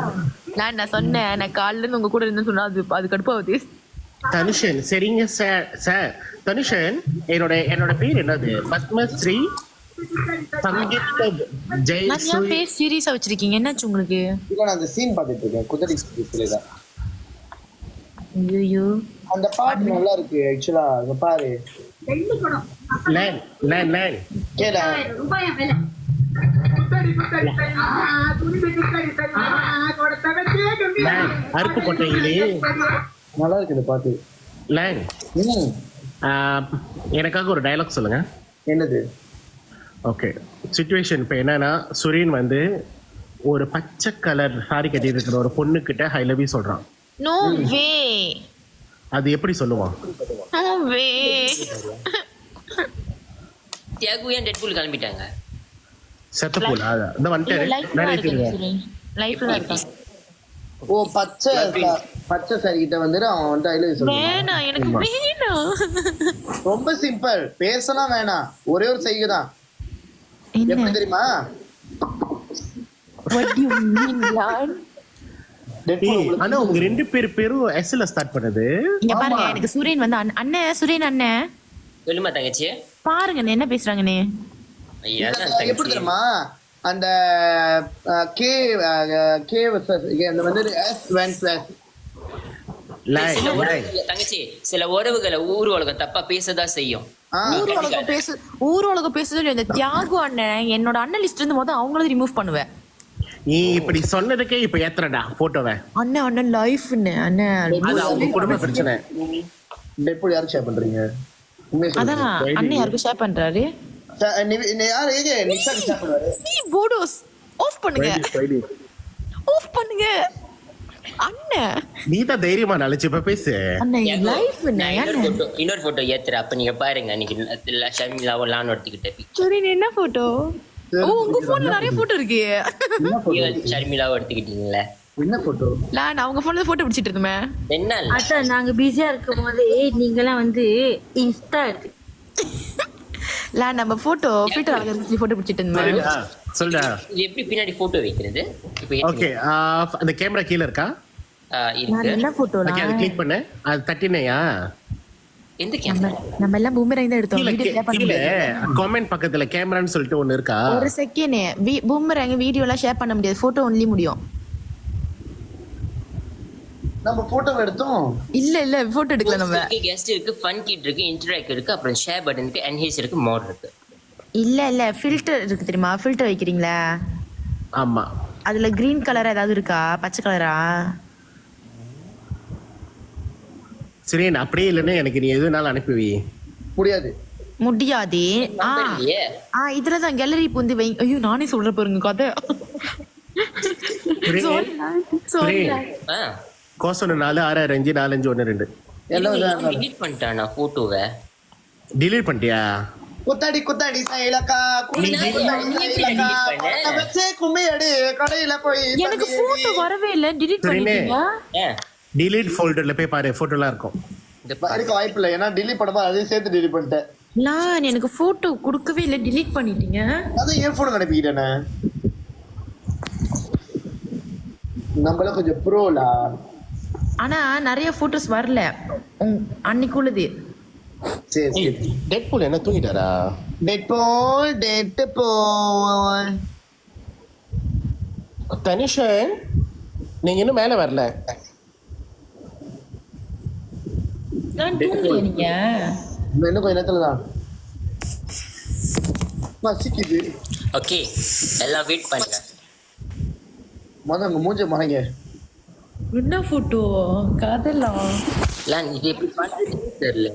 நான் சொன்னேன், நான் காலைல இருந்து உங்க கூட இருந்து சொன்னா அது கடுப்பாகுது. தனுஷன் சரிங்க சார். சார் தனுஷன் என்னோட பேர் என்னது? பத்மஸ்ரீ சங்கீத ஜெய். நான் ஏன் பேர் சீரியஸா வச்சிருக்கீங்க? என்னாச்சு உங்களுக்கு? இல்ல நான் அந்த சீன் பார்த்துட்டு இருக்கேன். குதிரை குதிரைதான். ஐயோ அந்த பாட்டு நல்லா இருக்கு ஆக்சுவலா. அங்க பாரு. லேன் லேன் லேன் கேடா. அருப்பு கொட்டையிலே நல்லா இருக்கு இந்த பாட்டு. லேன் எனக்காக ஒரு டயலாக் சொல்லுங்க. என்னது? ஓகே சிச்சுவேஷன் இப்போ என்னன்னா சுரேன் வந்து ஒரு பச்சை கலர் சாரி கட்டி இருக்கிற ஒரு பொண்ணு கிட்ட ஐ லவ் யூ சொல்றான். No way. அது எப்படி சொல்லுவான்? நோ வே. தியாகு ஏன் டெட்பூல் கிளம்பிட்டாங்க? செத்தப்பூல் அதான் வந்துட்டாரு. லைஃப்ல இருக்கான். ஓ பச்சை சாரி கிட்ட வந்துட்டு அவன் வந்து ஐ லவ் யூ சொல்றான். வேணாம் எனக்கு வேணாம். ரொம்ப சிம்பிள். பேசலாம் வேணாம், ஒரே ஒரு செய்கை தான். எப்படி தெரியுமா? What do you mean லான்? ஆனா உங்க ரெண்டு பேரும் எஸ்ல ஸ்டார்ட் பண்ணது. இங்க பாருங்க எனக்கு சூரியன் வந்து அண்ணன் சுரேன் அண்ணன் சொல்லுமா தங்கச்சி. பாருங்க என்ன பேசுறாங்க நீ. எப்படி தெரியுமா? அந்த கே அந்த வந்து தங்கச்சி சில உறவுகளை ஊர் உலகம் தப்பா பேசதான் செய்யும். ஊரோலகம் பேசுறது இந்த தியாகு அண்ணன் என்னோட அண்ணன் லிஸ்ட் இருந்து மொதல் அவங்கள ரிமூவ் பண்ணுவேன். நீ இப்படி சொன்னதுக்கே இப்ப ஏத்துறடா போட்டோவை. அண்ணன் லைஃப்னு அண்ணன் அது அவங்க குடும்ப பிரச்சனை. டெட்பூல் யாருக்கு ஷேர் பண்றீங்க? உண்மையை சொல்லுங்க. அதான் அண்ணன் யாருக்கும் ஷேர் பண்றாரு. யாரு ஏங்க நிஷாக்கு ஷேர் பண்ணுவாரு? நீ போடோஸ் ஆஃப் பண்ணுங்க. ஆஃப் பண்ணுங்க அண்ணன். நீ தான் தைரியமா நாளைச்சு இப்ப பேசு. அண்ணன் லைஃப் இன்னொரு போட்டோ ஏத்துற அப்ப நீங்க பாருங்க அன்னைக்கு ஷர்மிலாவும் லான் ஒட்டிக்கிட்ட சரி என்ன போட்டோ? ஓ உங்க போன்ல நிறைய போட்டோ இருக்கு. ஷர்மிலாவும் எடுத்துக்கிட்டீங்களே என்ன போட்டோ? நான் அவங்க போன்ல போட்டோ பிடிச்சிட்டு இருந்தேன். என்ன அச்சா நாங்க பிஸியா இருக்கும் போது நீங்கலாம் வந்து இன்ஸ்டா எடுத்து நம்ம போட்டோ ஃபில்டர் அழகா போட்டோ பிடிச்சிட்டு இருந்தேன். சொல்டா இது எப்படி பின்னாடி போட்டோ வைக்கிறது? இப்போ ஓகே அந்த கேமரா கீழ இருக்கா? இருக்கு. என்ன போட்டோல ஓகே அது கிளிக் பண்ணு. அது தட்டினேயா? எந்த கேமரா? நம்ம எல்லாம் பூமரங் தான் எடுத்தோம். வீடியோ ஷேர் பண்ண முடியாது. கமெண்ட் பக்கத்துல கேமரான்னு சொல்லிட்டு ஒன்னு இருக்கா? ஒரு செகண்ட் பூமரங் வீடியோ எல்லாம் ஷேர் பண்ண முடியாது. போட்டோ ஒன்லி முடியும். நம்ம போட்டோ எடுத்தோம். இல்ல போட்டோ எடுக்கல நம்ம. கெஸ்ட் இருக்கு, ஃபன் கிட் இருக்கு, இன்டராக்ட் இருக்கு, அப்புறம் ஷேர் பட்டன் இருக்கு, என்ஹேன்ஸ் இருக்கு, மோட் இருக்கு. இல்ல ஃபில்டர் இருக்கு தெரியுமா? ஃபில்டர் வைக்கிறீங்களா? ஆமா. அதுல கிரீன் கலர் ஏதாவது இருக்கா? பச்சை கலரா? சரி அப்படியே இல்லைன்னா எனக்கு நீ எதுனாலும் அனுப்பி வை. முடியாது முடியாது. இதுலதான் கேலரி பூந்து வை. ஐயோ நானே சொல்ற பாருங்க கதை. கோசம் 4 6 5 4 5 1 2 டிலீட் பண்ணிட்டானா போட்டோவை? டிலீட் பண்ணிட்டியா? குத்தாடி சைலக்கா கும்மியடி கடையில போய் எனக்கு போட்டோ வரவே இல்ல. டிலீட் பண்ணிட்டீங்க? டிலீட் ஃபோல்டர்ல போய் பாரு போட்டோலாம் இருக்கும். இருக்க வாய்ப்பு இல்லை. ஏன்னா டிலீட் பண்ணும்போது அதையும் சேர்த்து டிலீட் பண்ணிட்டேன். நான் எனக்கு போட்டோ கொடுக்கவே இல்லை. டிலீட் பண்ணிட்டீங்க. அதான் என் போட்டோ அனுப்பிக்கிட்டேனே. நம்மள கொஞ்சம் ப்ரோலா. ஆனா நிறைய போட்டோஸ் வரல அன்னைக்கு உள்ளது. சரி டெட்பூல் என்ன தூங்கிட்டாரா? டெட்பூல் தனிஷன் நீங்க இன்னும் மேல வரல. நான் தூங்கல. நீங்க இன்னும் கொஞ்ச நேரத்துல தான் பசிக்குது. ஓகே எல்லாம் வெயிட் பண்ணுங்க. உங்க மூஞ்ச மறைங்க. என்ன போட்டோ காதலாம்? இது எப்படி பண்றது தெரியல.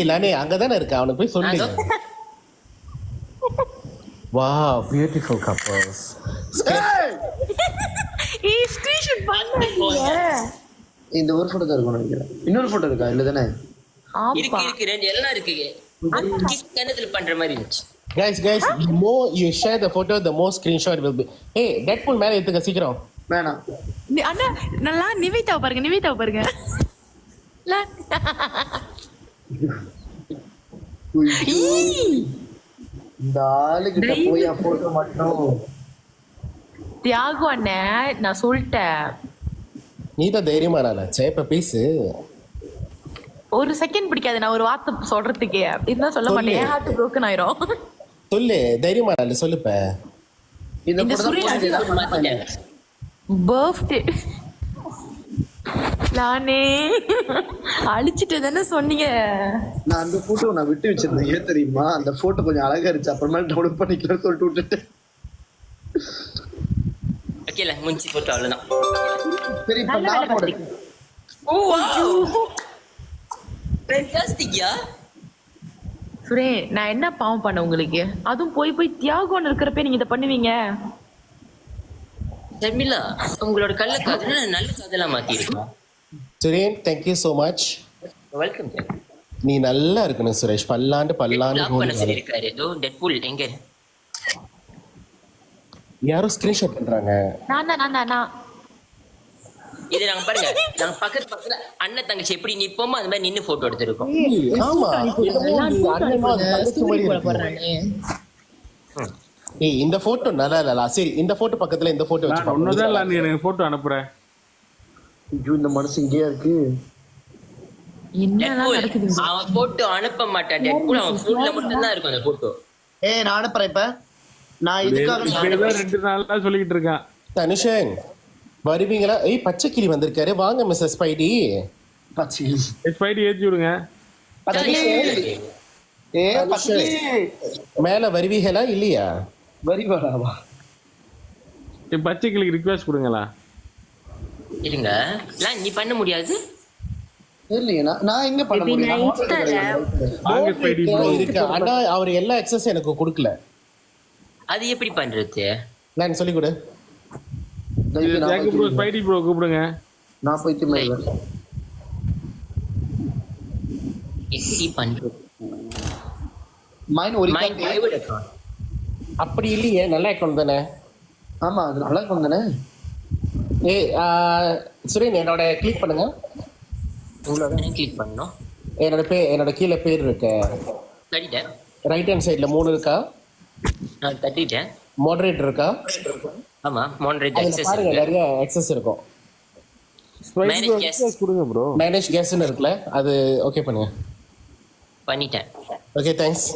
லானே அங்கதானே இருக்க, அவனுக்கு போய் சொல்லு. Wow beautiful couples. ஸ்கிரீன்ஷாட் பண்ணுங்க. இந்த ஒரு போட்டோ தான் இருக்கும் நினைக்கிறேன். இன்னொரு போட்டோ இருக்கா? இல்ல தானே? இருக்கு ரெண்டு எல்லாம் இருக்கு. கிஸ் கண்ணத்துல பண்ற மாதிரி இருந்துச்சு. Guys, the more you share the photo, the more screenshot will be. Hey, Deadpool மேல எடுத்துக்க சீக்கிரம். வேணாம். அண்ணா நல்லா நிவேதாவை பாருங்க. இந்த ஆளுகிட்ட போய் போட்டோ மட்டும். தியாகு அண்ணன் நான் சொல்லிட்டேன். நீ தான் தைரியமா நாளாச்சே இப்ப பேசு. ஒரு செகண்ட் பிடிக்காது நான் ஒரு வார்த்தை சொல்றதுக்கே. அப்படின்னா சொல்ல மாட்டேன். என் ஹார்ட் broken ஆயிரும். சொல்லு தைரியமா நாள சொல்லுப்ப. இந்த சுரேஷ் பர்த்டே நானே அழிச்சிட்டு தானே சொன்னீங்க. நான் அந்த போட்டோ நான் விட்டு வச்சிருந்தேன். ஏன் தெரியுமா? அந்த போட்டோ கொஞ்சம் அழகா இருந்துச்சு. அப்புறமா டவுன்லோட் பண்ணிக்கலாம்னு சொல்லிட்டு விட்டுட்டேன். ஓகேல முஞ்சி போட்டோ அவ்வளவுதான். சரி இப்ப நான் போடுறேன். ஓ வாவ் ஃபேண்டாஸ்டிக்யா. சுரே நான் என்ன பாவம் பண்ண உங்களுக்கு? அதுவும் போய் தியாகோன்னு இருக்கிறப்ப நீங்க இதை பண்ணுவீங்க. ஷர்மிளா உங்களோட கள்ள காதல நல்ல காதலா மாத்தி இருக்கோம். Suren thank you so much. Welcome. நீ நல்லா இருக்கணும் சுரேஷ். பல்லாண்டு பண்ண சொல்லிருக்காரு. ஏதோ டெட்பூல் எங்க யாரோ ஸ்கிரீன்ஷாட் பண்றாங்க. நான் இது நாங்க பாருங்க, நாங்க பக்கத்துல அண்ணன் தங்கச்சி எப்படி நிப்போமோ அது மாதிரி நின்னு போட்டோ எடுத்திருக்கோம். ஆமா ஏய் இந்த போட்டோ நல்லா இல்ல. சரி இந்த போட்டோ பக்கத்துல இந்த போட்டோ வச்சு ஒண்ணுதான் இல்ல. நீ எனக்கு போட்டோ அனுப்புறேன். ஐயோ இந்த மனசு இங்கேயா இருக்கு. என்னலாம் நடக்குது? அவன் போட்டோ அனுப்ப மாட்டான். டெட்பூல் அவன் போன்ல மட்டும் தான் இருக்கும் அந்த போட்டோ. நான் அனுப்புறேன். இப்ப நான் இதுக்காக 2 நாளா சொல்லிட்டு இருக்கேன். தனுஷன் வருவீங்களா? பச்சை கிளி வந்திருக்காரு. வாங்க மிஸ்ஸஸ் ஸ்பைடி. பச்சை ஸ்பைடி ஏத்தி விடுங்க. ஏ பச்சை மேல வருவீங்களா இல்லையா? வரி வராவா? பச்சை கிளிக்கு ரிக்வெஸ்ட் கொடுங்களா? இருங்க லான், நீ பண்ண முடியாது. இல்லையே, நான் எங்க பண்ண முடியும்? வாங்க ஸ்பைடி ப்ரோ. இருக்கு ஆனா அவர் எல்லா அக்சஸ் எனக்கு கொடுக்கல. அது எப்படி பண்றது? நான் சொல்லி கொடு. ஜாக்கு ப்ரோ ஸ்பைடி ப்ரோ கூப்பிடுங்க. நான் போயிட்டு எப்படி பண்றது? மைன் ஒரு மை பிரைவேட் அக்கவுண்ட். அப்படி இல்லையே, நல்ல அக்கௌண்ட் தானே. ஆமா, அது நல்லா இருக்கும் தானே. சுரேன் என்னோட கிளிக் பண்ணுங்க. உங்களோட கிளிக் பண்ணனும். என்னோட கீழே பேர் இருக்கு. தட்டிட்டேன். ரைட் ஹேண்ட் சைடுல 3 இருக்கா? நான் தட்டிட்டேன். மாடரேட்டர் இருக்கா? ஆமா, மாடரேட் அதுல அக்சஸ் பாருங்க இருக்கு. நிறைய அக்சஸ் இருக்கும். மேனேஜ் கெஸ்ட் கொடுங்க ப்ரோ. மேனேஜ் கேஸ்ன்னு இருக்குல்ல, அது ஓகே பண்ணுங்க. பண்ணிட்டேன். Okay thanks.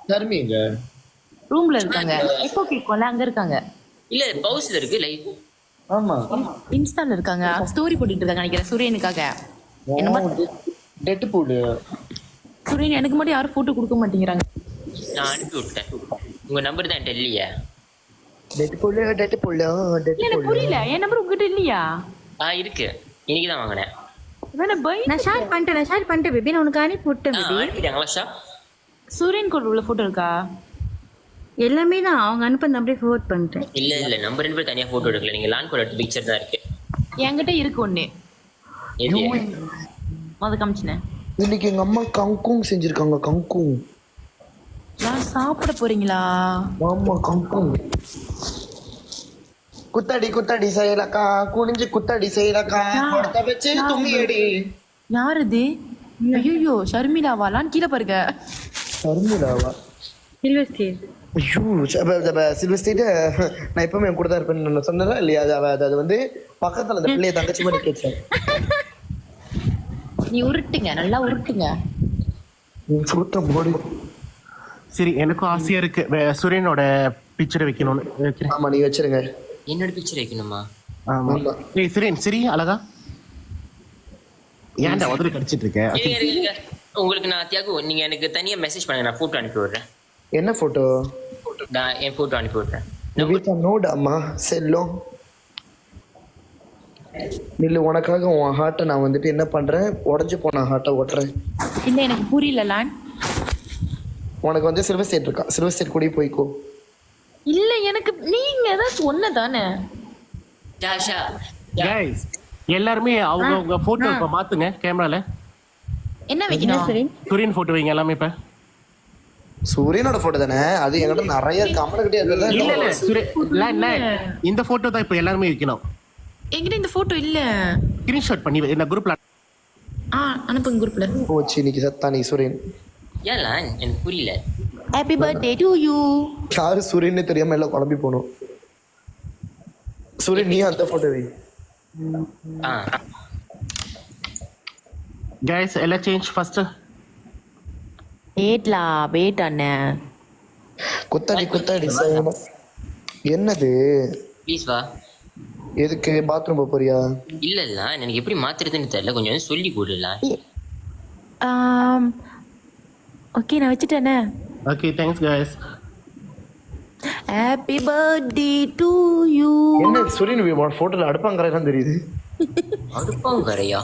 தர்மீங்க ரூம்ல இருக்காங்க. எப்போ கேட்கல அங்க இருக்காங்க. இல்ல பவுஸ்ல இருக்கு லைவ். ஆமா, இன்ஸ்டால இருக்காங்க. ஸ்டோரி போட்டுட்டு இருக்காங்க நினைக்கிறேன் சுரேனுக்காக. என்ன டெட் பூல் சுரேன் எனக்கு மட்டும் யாரும் போட்டோ கொடுக்க மாட்டேங்கிறாங்க. நான் அனுப்பி விட்டேன். உங்க நம்பர் தான் இல்லையா? டெட் பூல் இல்ல எனக்கு புரியல. என் நம்பர் உங்ககிட்ட இல்லையா? இருக்கு. இன்னைக்கு தான் வாங்கினேன். வேணா பை. நான் ஷேர் பண்ணிட்டேன் பேபி. நான் உனக்கு அனுப்பி விட்டேன் பேபி. அனுப்பிட்டாங்களா ஷா? சுரேன் கூட உள்ள போட்டோ இருக்கா? எல்லாமே தான் அவங்க அனுப்பி அப்படியே ஃபோர்வர்ட் பண்ணிட்டேன். இல்ல நம்பர் 2 பேர் தனியா போட்டோ எடுக்கல. நீங்க லான் கோட் பிக்சர் தான் இருக்கு. என்கிட்ட இருக்கு ஒண்ணு. எது? அத காமிச்சேன். இன்னைக்கு எங்க அம்மா கங்குங் செஞ்சிருக்காங்க. கங்குங். நான் சாப்பிட போறீங்களா? ஆமா, கங்குங். குத்தடி செய்யலக்கா, குனிஞ்சு குத்தடி செய்யலக்கா, கொடுத்த வச்சு தும்பியடி. யார் இது? ஐயோ ஷர்மிளாவாலான்னு கீழே பாருங்க. ஷர்மிளாவா? சில்வஸ்டர். ஐயோ, சில்வஸ்டர். நான் எப்பவுமே என் கூட தான் இருப்பேன்னு சொன்னதா இல்லையா? அது வந்து பக்கத்துல அந்த பிள்ளைய தங்கச்சி மாதிரி கேட்டேன். நீ உருட்டுங்க, நல்லா உருட்டுங்க. சூத்த போடு. சரி, எனக்கும் ஆசையா இருக்கு சுரேனோட பிக்சரை வைக்கணும்னு. ஆமா, நீ வச்சிருங்க. என்னோட பிக்சர் வைக்கணுமா? ஆமா. ஏய் சுரேன் சரி அழகா. ஏன்டா உதறி கடிச்சிட்டு இருக்க? இருங்க. உங்களுக்கு நான் தியாகு, நீங்க எனக்கு தனியா மெசேஜ் பண்ணுங்க. நான் போட்டோ அனுப்பி விடுறேன். என்ன போட்டோ? நான் என் போட்டோ அனுப்பி விடுறேன். நிவிதா நோடாமா செல்லும். நில்லு, உனக்காக உன் ஹார்ட்டை நான் வந்துட்டு என்ன பண்றேன், உடஞ்சு போன ஹார்ட்டை ஓட்டுறேன். இல்ல எனக்கு புரியல லான். உனக்கு வந்து சில்வர் ஸ்டேட் இருக்கா? சில்வர் ஸ்டேட் கூட போய்க்கோ. இல்ல எனக்கு நீங்க ஏதாச்சும் ஒண்ணுதானே. ஷா गाइस எல்லாரும் அவங்க போட்டோ இப்ப மாத்துங்க கேமரால. என்ன வைக்கணும்? சுரேன் போட்டோ வைங்க எல்லாமே. இப்ப சூரியனோட போட்டோ தானே அது? என்கிட்ட நிறைய கமலக்கிட்டே இல்ல சுரேன் இந்த போட்டோ தான் இப்ப எல்லாரும் வைக்கணும். என்கிட்ட இந்த போட்டோ இல்ல. ஸ்கிரீன்ஷாட் பண்ணி என்ன குரூப்ல அனுப்புங்க குரூப்ல. போச்சு இன்னைக்கு சத்தானி சூரியன். ஏன் லான்? எனக்கு புரியல. Happy birthday to you. யாரு சூரியனே தெரியாம எல்லாம் குழம்பி போனோம். சூரியன் நீ அந்த போட்டோ வை. गाइस எல்லாம் சேஞ்ச் ஃபர்ஸ்ட். வெயிட் அண்ணே. குத்தாடி என்னது? ப்ளீஸ் வா. எதுக்கு? பாத்ரூம் போறியா? இல்ல எனக்கு எப்படி மாத்துறதுன்னு தெரியல. கொஞ்சம் சொல்லி கொடுலாம். ஓகே நான் வச்சிட்டேனே. Okay thanks guys. Happy birthday to you. என்ன சூரியன் போட்டோல அடுப்பாங்கறதான் தெரியுது. அடுப்பாங்கறையா?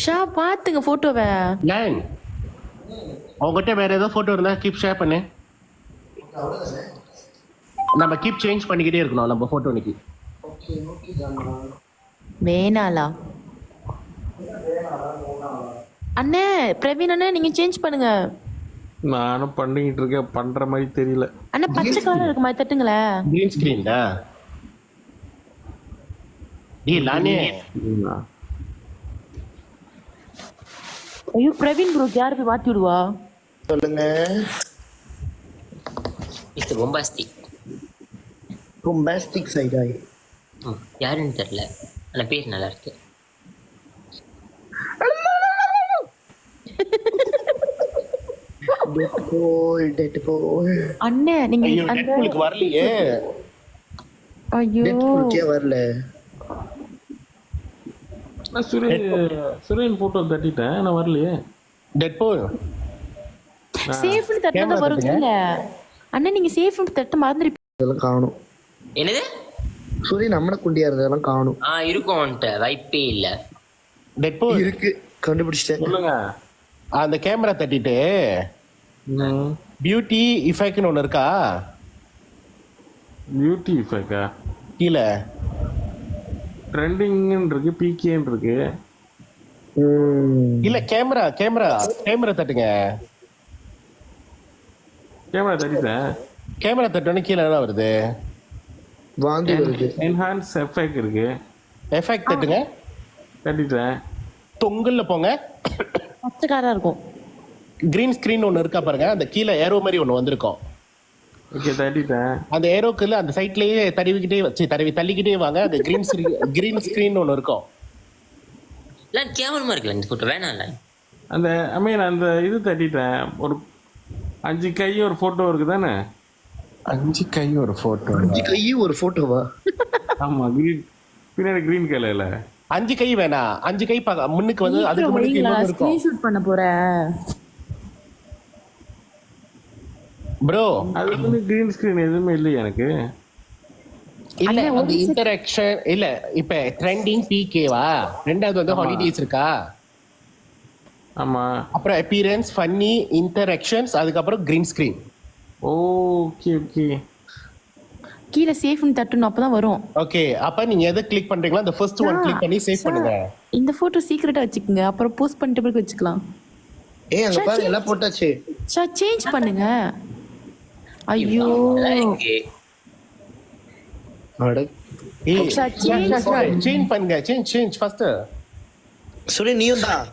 ஷா பாத்துங்க போட்டோவை. லைன் உங்ககிட்ட வேற ஏதோ போட்டோ இருந்தா கீப் ஷேர் பண்ணு. நம்ம கீப் சேஞ்ச் பண்ணிக்கிட்டே இருக்கணும் நம்ம போட்டோ இன்னைக்கு. வேணாலா அண்ணே? பிரவீன் அண்ணே நீங்க சேஞ்ச் பண்ணுங்க. நானும் பண்ணிக்கிட்டு இருக்கேன், பண்ற மாதிரி தெரியல. அண்ணா பச்சை கலர் இருக்கு மாதிரி தட்டுங்களேன். கிரீன் ஸ்கிரீன்டா. டேய் லானே. ஐயோ பிரவீன் ப்ரோ யார் போய் மாத்தி விடுவா? சொல்லுங்க. மிஸ்டர் பொம்பாஸ்டிக் சைடாய். யாருன்னு தெரியல, ஆனா பேர் நல்லா இருக்கு. டெட்பூல் அண்ணே நீங்க ஐயோ அந்த டெட்பூலுக்கு வரலையே. ஐயோ டெட்பூலுக்கே வரல. நான் சுரேன் போட்டோ தட்டிட்டேன், நான் வரலையே. டெட்பூல் சேஃப்னு தட்டினா கேமரா வரும் இல்ல அண்ணே, நீங்க சேஃப்னு தட்ட மறந்துருப்பீங்க. இதெல்லாம் காணும். என்னது? சூரியன் நம்மள குண்டியா இருந்ததெல்லாம் காணும். இருக்கும்ன்ட்டு வாய்ப்பே இல்ல. டெட்பூல் இருக்கு, கண்டுபிடிச்சிட்டேன். சொல்லுங்க. அந்த கேமரா தட்டிட்டு பியூட்டி இஃபெக்ட்னு ஒன்று இருக்கா பியூட்டி இஃபெக்டா? கீழே ட்ரெண்டிங்னு இருக்கு, பிகேன்னு இருக்கு. இல்ல கேமரா கேமரா கேமரா தட்டுங்க. கேமரா தட்டிட்டேன். கேமரா தட்டோன்னு கீழே என்ன வருது? வாந்தி வருது. என்ஹான்ஸ் எஃபெக்ட் இருக்கு, எஃபெக்ட் தட்டுங்க. தட்டிட்டேன். தொங்கல்ல போங்க. பச்சைக்காரா இருக்கும். கிரீன் ஸ்கிரீன் ஒன்று இருக்கா பாருங்க, அந்த கீழே ஏரோ மாதிரி ஒன்று வந்திருக்கும். ஓகே, தட்டிட்டேன். அந்த ஏரோக்குள்ள அந்த சைட்லயே தடவிக்கிட்டே வச்சு தள்ளிக்கிட்டே வாங்க. அந்த கிரீன் ஸ்கிரீன் ஒன்று இருக்கும். இல்ல கேவலமா இருக்குல்ல இந்த போட்டோ, வேணாம்ல. அந்த அந்த இது தட்டிட்டேன். ஒரு 5 கை ஒரு போட்டோ இருக்கு தானே? 5 கை ஒரு போட்டோ. 5 கையும் ஒரு போட்டோவா? ஆமா, கிரீன் பின்னாடி கிரீன் கலர்ல. 5 கை வேணாம், 5 கை முன்னுக்கு வந்து அதுக்கு முன்னுக்கு இன்னொன்னு இருக்கும். ஸ்கிரீன்ஷாட் பண்ண போறேன் ப்ரோ. அது வந்து கிரீன் ஸ்கிரீன் எதுவுமே இல்லையா எனக்கு? இல்ல அந்த இன்டராக்ஷன் இல்ல. இப்ப ட்ரெண்டிங் பிகேவா, ரெண்டாவது வந்து ஹாலிடேஸ் இருக்கா. ஆமா. அப்புறம் அப்பியரன்ஸ், ஃபன்னி, இன்டராக்ஷன்ஸ், அதுக்கப்புறம் கிரீன் ஸ்கிரீன். Okay okay. கீழே சேஃப்னு தட்டணும், அப்பதான் வரும். ஓகே, அப்ப நீங்க எதை கிளிக் பண்றீங்களோ அந்த ஃபர்ஸ்ட் ஒன் கிளிக் பண்ணி சேவ் பண்ணுங்க. இந்த போட்டோ சீக்ரெட்டா வச்சுக்கோங்க, அப்புறம் போஸ்ட் பண்ணிட்டு பிறகு வச்சுக்கலாம். அங்க பாரு எல்லாம் போட்டாச்சு. சேஞ்ச் பண்ணுங்க. ஐயோ அட சேஞ்ச் பண்ணுங்க. Change first. சூரியன் நீயும் தான்.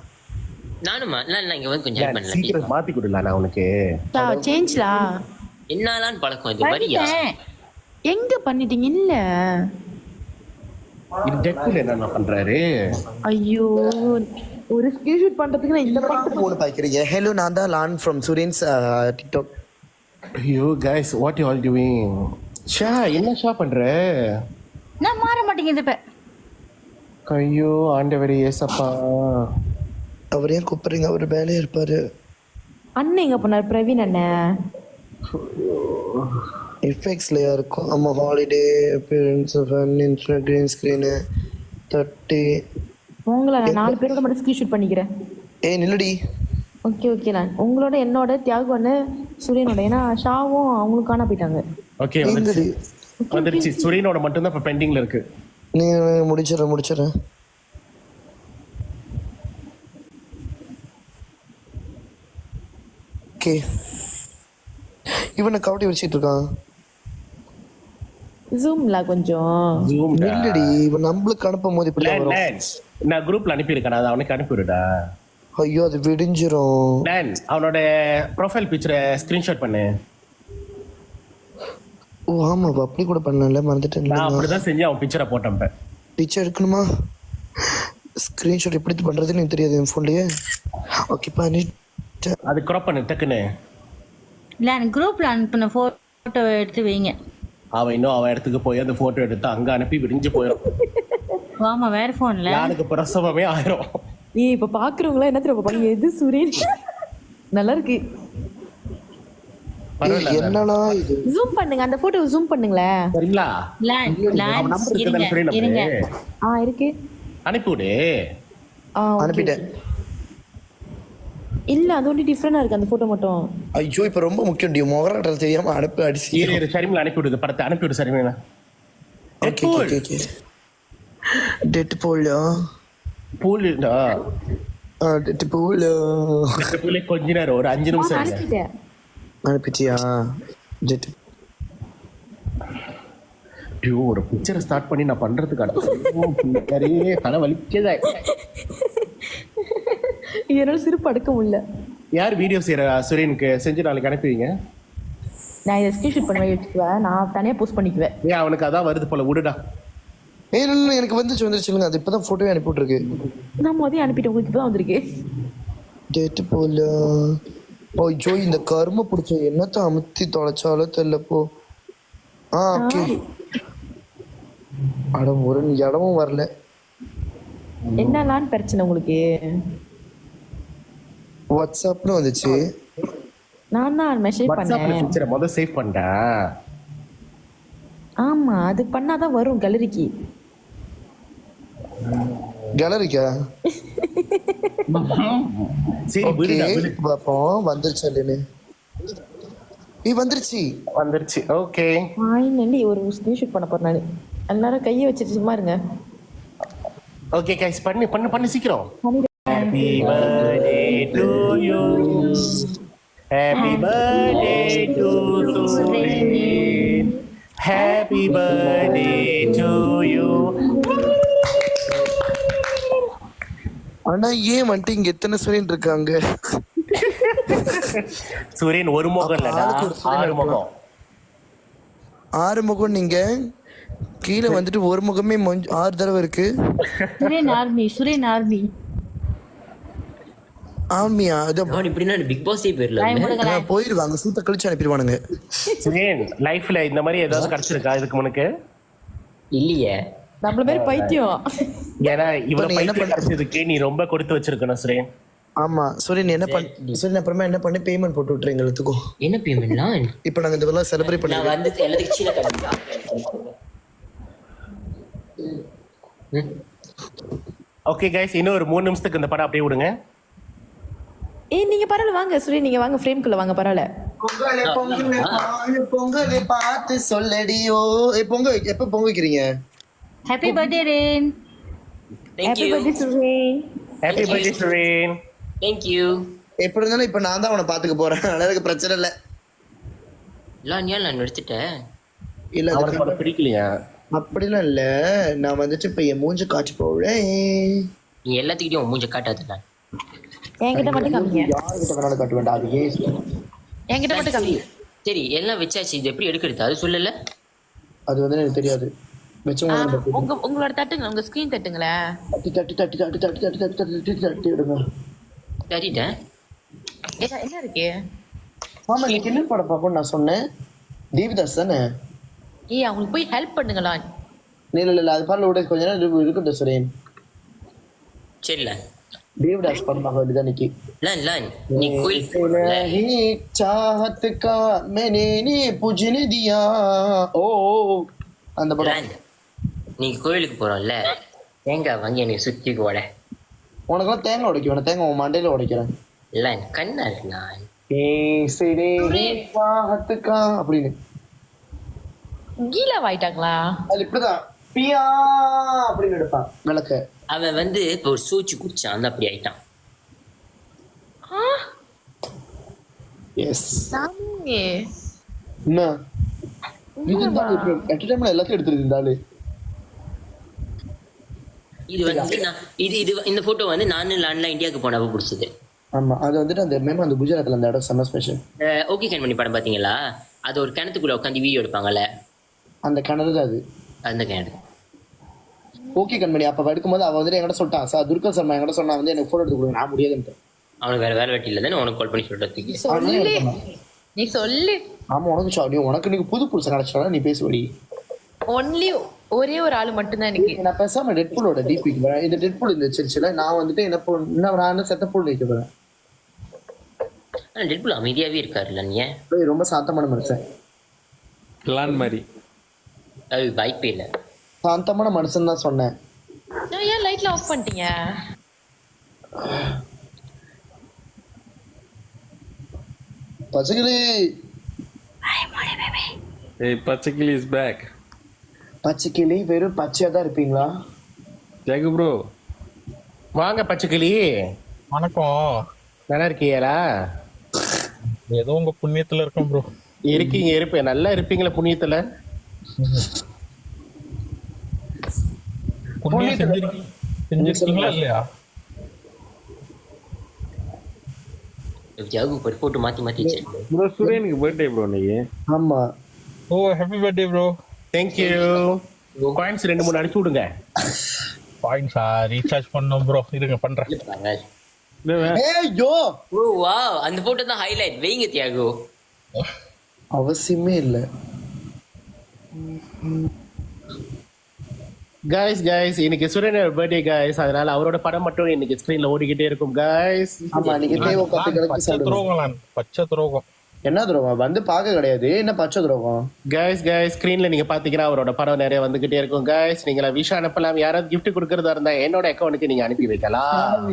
நானுமா? இல்ல இங்க வந்து கொஞ்சம் ஹெல்ப் பண்ணல. சீக்கிரம் மாத்தி கொடுடலாம் நான் உனக்கு. சேஞ்ச்லா என்னாலான்னு பழக்கம் இது வரியா? எங்க பண்ணிட்டீங்க? இல்ல இது டெட்பூல் என்ன பண்றாரு? ஐயோ, ஒரு ஸ்கிரீன்ஷாட் பண்றதுக்கு நான் இந்த பாட்டு போன் பாக்கிறீங்க. ஹலோ, நான் தான் லான் ஃப்ரம் சூரியன்ஸ் டிக்டாக். ஐயோ guys, what you all doing? Shah என்ன ஷா பண்ற? நான் மாற மாட்டேங்குது இப்ப. ஐயோ ஆண்டவரே ஏசப்பா. அவர் ஏன் கூப்பிடுறீங்க? அவர் வேலையா இருப்பாரு. அண்ணன் எங்க போனார்? பிரவீன் அண்ணன் எஃபெக்ட்ஸ்லயா இருக்கும். ஆமா, holiday appearance, fun, green screen 30. உங்களை நான் 4 பேரோட மட்டும் ஸ்கிரீன்ஷாட் பண்ணிக்கிறேன். நில்லடி. ஓகே நான் உங்களோட, என்னோட, தியாகு அண்ணன், சூரியனோட. ஏன்னா ஷாவும் அவங்களுக்கு காண போயிட்டாங்க. ஓகே வந்துருச்சு. சூரியனோட மட்டும் தான் இப்ப பெண்டிங்ல இருக்கு. நீ முடிச்சிடுறேன். ஓகே, இவனை கவட்டி வச்சிட்டு இருக்கான். ஜூம்ல கொஞ்சம் இல்லடி, இவன் நம்மளுக்கு அனுப்பும் போது இப்படி வரும். நான் குரூப்ல அனுப்பி இருக்கேன், அதை அவனுக்கு அனுப்பிடுடா. ஐயோ, அது விடிஞ்சிரும். அவனோட ப்ரொஃபைல் பிக்சரை ஸ்கிரீன்ஷாட் பண்ணு. ஓ ஆமா, அப்படி கூட பண்ணல, மறந்துட்டேன். நான் அப்படிதான் செஞ்சு அவன் பிக்சரை போட்டேன். பிக்சர் எடுக்கணுமா? ஸ்கிரீன்ஷாட் எப்படி பண்றதுன்னு எனக்கு தெரியாது என் போன்லயே. ஓகே பண்ணி அது கிராப் பண்ணு டக்குன்னு. இல்ல எனக்கு குரூப்ல அனுப்பின போட்டோ எடுத்து வைங்க. அவன் இன்னும் அவன் இடத்துக்கு போய் அந்த போட்டோ எடுத்து அங்க அனுப்பி விடிஞ்சு போயிடும். ஆமா, வேற போன்ல எனக்கு பிரசவமே ஆயிரும். நீ இப்ப பாக்குறவங்களா என்ன தெரியும் பாருங்க, எது சூரியன் நல்லா இருக்கு. என்னடா இது? ஜூம் பண்ணுங்க, அந்த போட்டோ ஜூம் பண்ணுங்களேன். சரிங்களா? இருங்க. இருக்கு, அனுப்பிவிடு. அனுப்பிட்டேன். இல்ல அது ஒண்ணு டிஃபரெண்டா இருக்கு அந்த போட்டோ மட்டும். ஐயோ, இப்ப ரொம்ப முக்கியம். டி முகராட்டல் தெரியாம அனுப்பி அடிச்சு சரிங்களா? அனுப்பிவிடுது படத்தை அனுப்பிவிடு. சரிங்களா? ஓகே. டெட்பூல் பூல்டா. டெட்பூல் கொஞ்ச நேரம் ஒரு 5 நிமிஷம் அனுப்பிட்டேன். அனுப்பிட்டியா? ஒரு பிக்சரை ஸ்டார்ட் பண்ணி நான் பண்றதுக்கான தலை வலிக்கதா. என்னால சிரிப்பு அடக்க முடியல. யார் வீடியோ செய்யற? சூரியனுக்கு செஞ்சு நாளைக்கு அனுப்புவீங்க. நான் இதை ஸ்கிரீன்ஷாட் பண்ணி வச்சுக்குவேன், நான் தனியா போஸ்ட் பண்ணிக்குவேன். ஏன் அவனுக்கு அதான் வருது போல, விடுடா. இல்ல எனக்கு வந்துருச்சுங்க. அது இப்பதான் போட்டோவே அனுப்பிட்டு இருக்கு. நான் முதல்ல அனுப்பிட்டேன், உங்களுக்கு இப்பதான் வந்திருக்கு. டெட்பூல் ஐயோ இந்த கரும பிடிச்ச என்னத்த அமுத்தி தொலைச்சாலும் தெரியல போ. ஓகே. அட ஒரு இடமும் வரல. என்னலாம் பிரச்சனை உங்களுக்கு? வாட்ஸ்அப்ல வந்துச்சு. நான் தான் மெசேஜ் வாட்ஸ்அப்ல பண்ணேன். பிக்சரை முதல்ல சேவ் பண்ணிட்டேன். ஆமா, அது பண்ணாதான் வரும் கேலரிக்கு. கேலரிக்கா? சரி ஓகே விடு. பாப்போம் வந்துருச்சு இல்லைன்னு. வந்துருச்சு. ஓகே. ஃபைனலி ஒரு ஸ்கிரீன்ஷாட் பண்ண போறேன் நானு. எல்லாரும் கையை வச்சிட்டு சும்மா இருங்க. ஓகே கைஸ் பண்ணு சீக்கிரம். Happy birthday to you. Happy birthday to Suren. Happy birthday to you. ஆனா ஏன் வந்துட்டு இங்க எத்தனை சுரேன் இருக்காங்க? சுரேன் ஒரு முகம் இல்லடா, 6 முகம். 6 முகம். நீங்க கீழே வந்துட்டு ஒரு முகமே 6 தடவை இருக்கு. சுரேன் ஆர்மி ஆமியா? அது அவன் இப்படின்னா பிக் பாஸே போயிடல. போயிருவாங்க, சூத்த கழிச்சு அனுப்பிடுவானுங்க. சுரேன் லைஃப்ல இந்த மாதிரி ஏதாவது கிடைச்சிருக்கா இதுக்கு முன்னுக்கு? இல்லையே. நம்மள மாதிரி பைத்தியம். ஏன்னா இவ்வளவு என்ன பைத்தியம் கிடைச்சதுக்கு நீ ரொம்ப கொடுத்து வச்சிருக்கணும் சுரேன். ஆமா சுரேன் என்ன பண்ண சுரேன் அப்புறமா என்ன பண்ணி பேமெண்ட் போட்டு விட்டுறீங்க எல்லாத்துக்கும். என்ன பேமெண்ட்லாம்? இப்போ நாங்க இதெல்லாம் செலிப்ரேட் நான் பண்ணி வந்து எல்லாத்துக்கும் சீன கட்டியா. ஓகே கைஸ், இன்னும் ஒரு 3 நிமிஷத்துக்கு இந்த படம் அப்படியே விடுங்க. நீங்க பரவாயில்ல வாங்க சுரேன், நீங்க வாங்க ஃப்ரேம்குள்ள வாங்க பரவாயில்ல. பொங்கலை பார்த்து சொல்லடியோ. பொங்க எப்ப பொங்க வைக்கிறீங்க? ஹாப்பி பர்த்டே ரேன். Thank you. Happy birthday Suren. Thank you. எப்படி இருந்தாலும் இப்ப நான் தான் அவனை பாத்துக்க போறேன். எனக்கு பிரச்சனை இல்ல. நான் எடுத்துட்டேன். இல்ல அவனுக்கு அவனை பிடிக்கலையா? அப்படிலாம் இல்ல. நான் வந்துட்டு இப்ப என் மூஞ்ச காட்சி போறேன். நீ எல்லாத்துக்கிட்டையும் மூஞ்ச காட்டாதுடா. என்கிட்ட மட்டும் காமிங்க. யாருக்கிட்ட வேணாலும் காட்ட வேண்டாம். அது ஏன் என்கிட்ட மட்டும் காமிங்க. சரி எல்லாம் வச்சாச்சு. இது எப்படி எடுக்கிறது அது சொல்லல. அது வந்து எனக்கு தெரியாது. உங்களோட தட்டுங்க, உங்க ஸ்கிரீன் தட்டுங்களேன். தட்டி விடுங்க. தட்டிட்டேன். என்ன இருக்கு? ஆமா நீ என்ன படம் பார்ப்போம் நான் சொன்னேன். தேவிதாஸ் தானே? அவங்களுக்கு போய் ஹெல்ப் பண்ணுங்களா? இல்ல அது பாருல விட கொஞ்ச நேரம் இருக்கட்டும் சுரேன். சரில देवदास पढ़ रहा है निकी लन नी कोई नहीं चाहत का मैंने ने पूजने दिया ओ அந்த படம் நீ கோயிலுக்கு போறோம்ல தேங்காய் வாங்கி நீ சுத்தி கோட உனக்கு தேங்காய் உடைக்க வேணாம் தேங்காய் உன் மண்டையில உடைக்கிறேன் இல்ல கண்ணா நான் ஏசரே चाहत का அப்படினு கீழ வாயிட்டாங்களா அது இப்படிதான் பியா அப்படினு எடுப்பான் விளக்க அவன் வந்து இப்போ ஒரு சூச்சு குடிச்சான் அந்த அப்படி ஆயிட்டான் எஸ் சாமி என்ன இது தான் அட் டைம்ல எல்லாத்தையும் எடுத்துட்டு இருந்தாலே இது வந்து நான் இது இந்த போட்டோ வந்து நான் லான்ல இந்தியாவுக்கு போனப்ப பிடிச்சது ஆமா அது வந்துட்டு அந்த மேம் அந்த குஜராத்ல அந்த இடம் செம்ம ஸ்பெஷல் ஓகே கேன் பண்ணி படம் பாத்தீங்களா அது ஒரு கிணத்துக்குள்ள உட்காந்து வீடியோ எடுப்பாங்கல்ல அந்த கிணறு தான் அது அந்த கிணறு ஓகே கண்மணி அப்ப எடுக்கும்போது அவன் வந்து என்கிட்ட சொல்லிட்டான் சார் துர்கா சர்மா என்கிட்ட சொன்னா வந்து எனக்கு போட்டோ எடுத்து கொடுங்க நான் முடியாதுன்ட்டு அவனுக்கு வேற வேலை வெட்டி இல்லை தானே உனக்கு கால் பண்ணி சொல்றதுக்கு நீ சொல்லு ஆமா உனக்கு சாடி உனக்கு நீங்க புது புதுசா கிடைச்சா நீ பேசுவடி ஒன்லி ஒரே ஒரு ஆளு மட்டும் தான் எனக்கு நான் பேசாம டெட்பூலோட டிபிக்கு வரேன் இந்த டெட்பூல் இந்த சிரிச்சுல நான் வந்துட்டு என்ன நான் செத்த பூல் வைக்க போறேன் டெட்பூல் அமைதியாவே இருக்காருல்ல நீ ரொம்ப சாந்தமான மனுஷன் பிளான் மாதிரி அது வாய்ப்பே இல்லை சாந்தமான மனுஷன் தான் சொன்னேன் நான் ஏன் லைட்ல ஆஃப் பண்ணிட்டீங்க பச்சைக்கிளி ஏய் பச்சைக்கிளி இஸ் பேக் பச்சைக்கிளி வெறும் பச்சையா தான் இருப்பீங்களா ஜெகு ப்ரோ வாங்க பச்சைக்கிளி வணக்கம் நல்லா இருக்கீங்களா ஏதோ உங்க புண்ணியத்துல இருக்கோம் ப்ரோ இருக்கீங்க இருப்பேன் நல்லா இருப்பீங்களா புண்ணியத்துல புண்ணியம் செஞ்சிருக்கீங்களா இல்லையா ஜாகு போட்டு மாத்தி வச்சிருக்கேன் ப்ரோ சுரேனுக்கு பர்த்டே ப்ரோ இன்னைக்கு ஆமா ஓ happy birthday bro thank you coins 2-3 அடிச்சு விடுங்க பாயிண்ட்ஸா ரீசார்ஜ் பண்ணோம் ப்ரோ இருங்க பண்றேன் ஏய்யோ ஓ வாவ், அந்த போட்டோ தான் ஹைலைட். வைங்க தியாகு. அவசியமே இல்ல. guys இன்னைக்கு சுரேனோட பர்த்டே guys, அதனால அவரோட படம் மட்டும் இன்னைக்கு ஸ்கிரீன்ல ஓடிக்கிட்டே இருக்கும் guys. ஆமா நீங்க தேவ காப்பி கலக்கி பச்சை சாப்பிடுங்க. துரோகம் பச்சை துரோகம். என்ன துரோகம் வந்து பார்க்க கிடையாது, என்ன பச்சை துரோகம்? guys ஸ்கிரீன்ல நீங்க பாத்தீங்கன்னா அவரோட படம் நிறைய வந்துகிட்டே இருக்கும் guys. நீங்க விஷ் அனுப்பலாம், யாராவது gift கொடுக்கறதா இருந்தா என்னோட அக்கவுண்ட்க்கு நீங்க அனுப்பி வைக்கலாம்.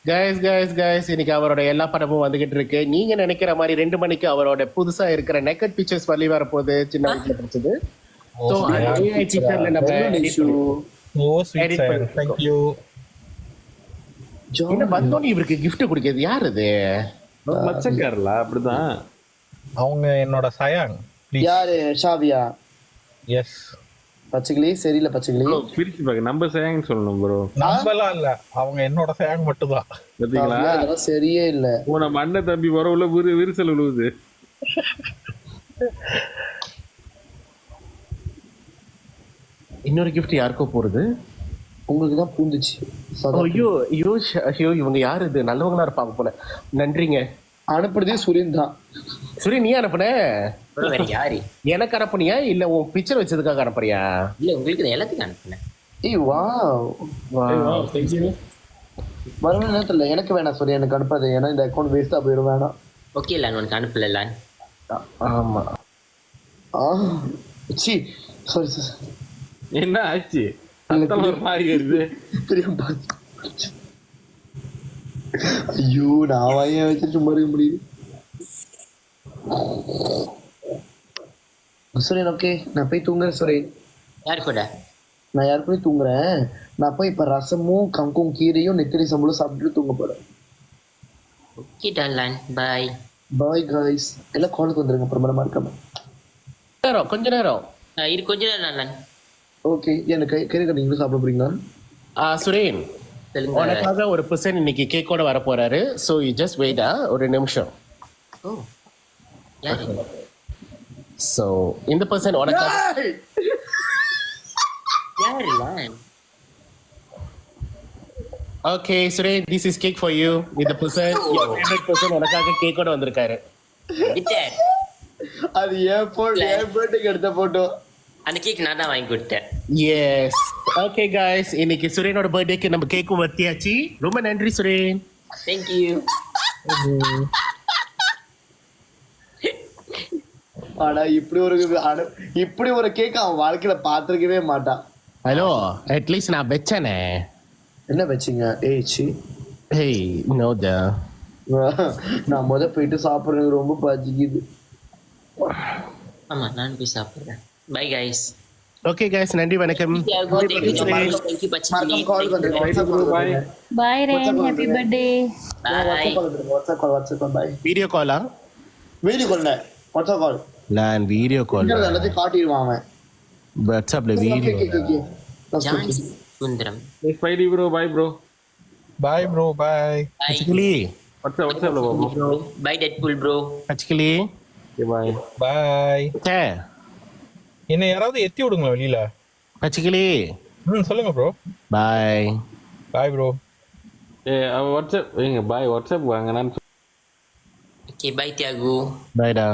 guys இன்னைக்கு அவரோட எல்லா படமும் வந்துகிட்டு இருக்கு. நீங்க நினைக்கிற மாதிரி 2 மணிக்கு அவரோட புதுசா இருக்கிற நெக்கட் பிக்சர்ஸ் வெளிய வர போகுது. சின்ன வயசுல படிச்சது. சோ AI டீச்சர்ல நம்ம ஓ ஸ்வீட் சார், थैंक यू. என்ன வந்தோனே இவருக்கு gift கொடுக்கிறது யார் இது? மச்சக்காரல அப்படிதான். அவங்க என்னோட சயாங். யாரு? ஷாவியா? எஸ். பச்சைக்கிளி சரியில்லை. பச்சைக்கிளி பிரிச்சு பாக்க நம்ம சேங்னு சொல்லணும் ப்ரோ. நம்பலாம் இல்ல, அவங்க என்னோட சேங் மட்டும் தான். பாத்தீங்களா? அதெல்லாம் சரியே இல்ல. நம்ம அண்ணன் தம்பி வரவுல விரிசல் விழுவுது. இன்னொரு gift யாருக்கோ போறது? உங்களுக்கு தான் பூந்துச்சு. ஐயோ ஐயோ ஐயோ, இவங்க யாரு இது? நல்லவங்களா இருப்பாங்க போல. நன்றிங்க. அனுப்புறதே சுரேன் தான். சுரேன் நீ அனுப்புன? வேற யாரு? எனக்கு அனுப்புனியா இல்ல உன் பிக்சர் வச்சதுக்காக அனுப்புறியா? இல்ல உங்களுக்கு எல்லாத்துக்கும் அனுப்புனேன். ஏய் வாவ் தேங்க் யூ. வரணும் நேரத்துல எனக்கு வேணாம் சுரேன், எனக்கு அனுப்பாது. ஏன்னா இந்த அக்கௌண்ட் வேஸ்டா போயிடும். வேணாம். ஓகே இல்ல உனக்கு அனுப்பல இல்ல. ஆமா. C sorry sir. என்ன ஆச்சு? அத்தல ஒரு மாதிரி வருது. தெரியும். ஐயோ நான் வாய வச்சு சும்மா இருக்க முடியுது. சுரேன் ஓகே நான் போய் தூங்குறேன் சுரேன். யார் கூட? நான் யார் போய் தூங்குறேன். நான் போய் இப்ப ரசமும் கங்கும் கீரையும் நெத்திரி சம்பளம் சாப்பிட்டு தூங்க போறேன். Okay darling, bye. Bye guys. எல்லாம் காலுக்கு வந்துருங்க அப்புறமா இருக்காம. கொஞ்ச நேரம் இரு கொஞ்ச நேரம் டார்லிங். ஓகே எனக்கு கறி நீங்களும் சாப்பிட போறீங்களா? சுரேன் சொல்லுங்க. உனக்காக ஒரு பர்சன் இன்னைக்கு கேக்கோட வர போறாரு. சோ யூ ஜஸ்ட் வெயிட் ஒரு நிமிஷம். ஓ யாரு? சோ இந்த பர்சன் உனக்காக. யாரு லான்? Okay Suren, this is cake for you. இந்த பர்சன் your favorite person உனக்காக கேக்கோட வந்திருக்காரு. விட்டர். அது ஏன் பர்த்டேக்கு எடுத்த போட்டோ. அந்த கேக் நான் தான் வாங்கி கொடுத்தேன். எஸ். ஓகே गाइस இன்னைக்கு சுரேனோட பர்த்டேக்கு நம்ம கேக்கும் வத்தியாச்சு. ரொம்ப நன்றி சுரேன். Thank you. ஆனா இப்படி ஒரு கேக் அவன் வாழ்க்கையில பாத்திருக்கவே மாட்டான். ஹலோ அட்லீஸ்ட் நான் வெச்சனே. என்ன வச்சீங்க? ஏச்சி ஹேய் நோ த. நான் போயிட்டு சாப்பிடுறது ரொம்ப பசிக்குது. ஆமா நான் போய் சாப்பிடுறேன். By guys. ஓகே गाइस நன்றி வணக்கம். Thank you பச்சை. கால் பண்ணுங்க. பை. பாய் ரேன், happy birthday. Bye. WhatsApp call bye. Video காலா? Video call WhatsApp call. நான் வீடியோ கால் எல்லாத்தையும் காட்டிடுவான் அவன் வாட்ஸ்அப்ல video. John Sundaram. Bye bro. Bye bro. Bye bro. Bye. பச்சைக்கிளி வாட்ஸ்அப்ல பாப்போம். Bye Deadpool bro. பச்சைக்கிளி பை. பை. சே என்ன யாராவது எத்தி விடுங்களா வெளியில? பச்சைக்கிளி சொல்லுங்க bro. Bye. Bye bro. WhatsApp எங்க? பை வாட்ஸ்அப் வாங்க. நான் ஓகே பை தியாகு. பைடா.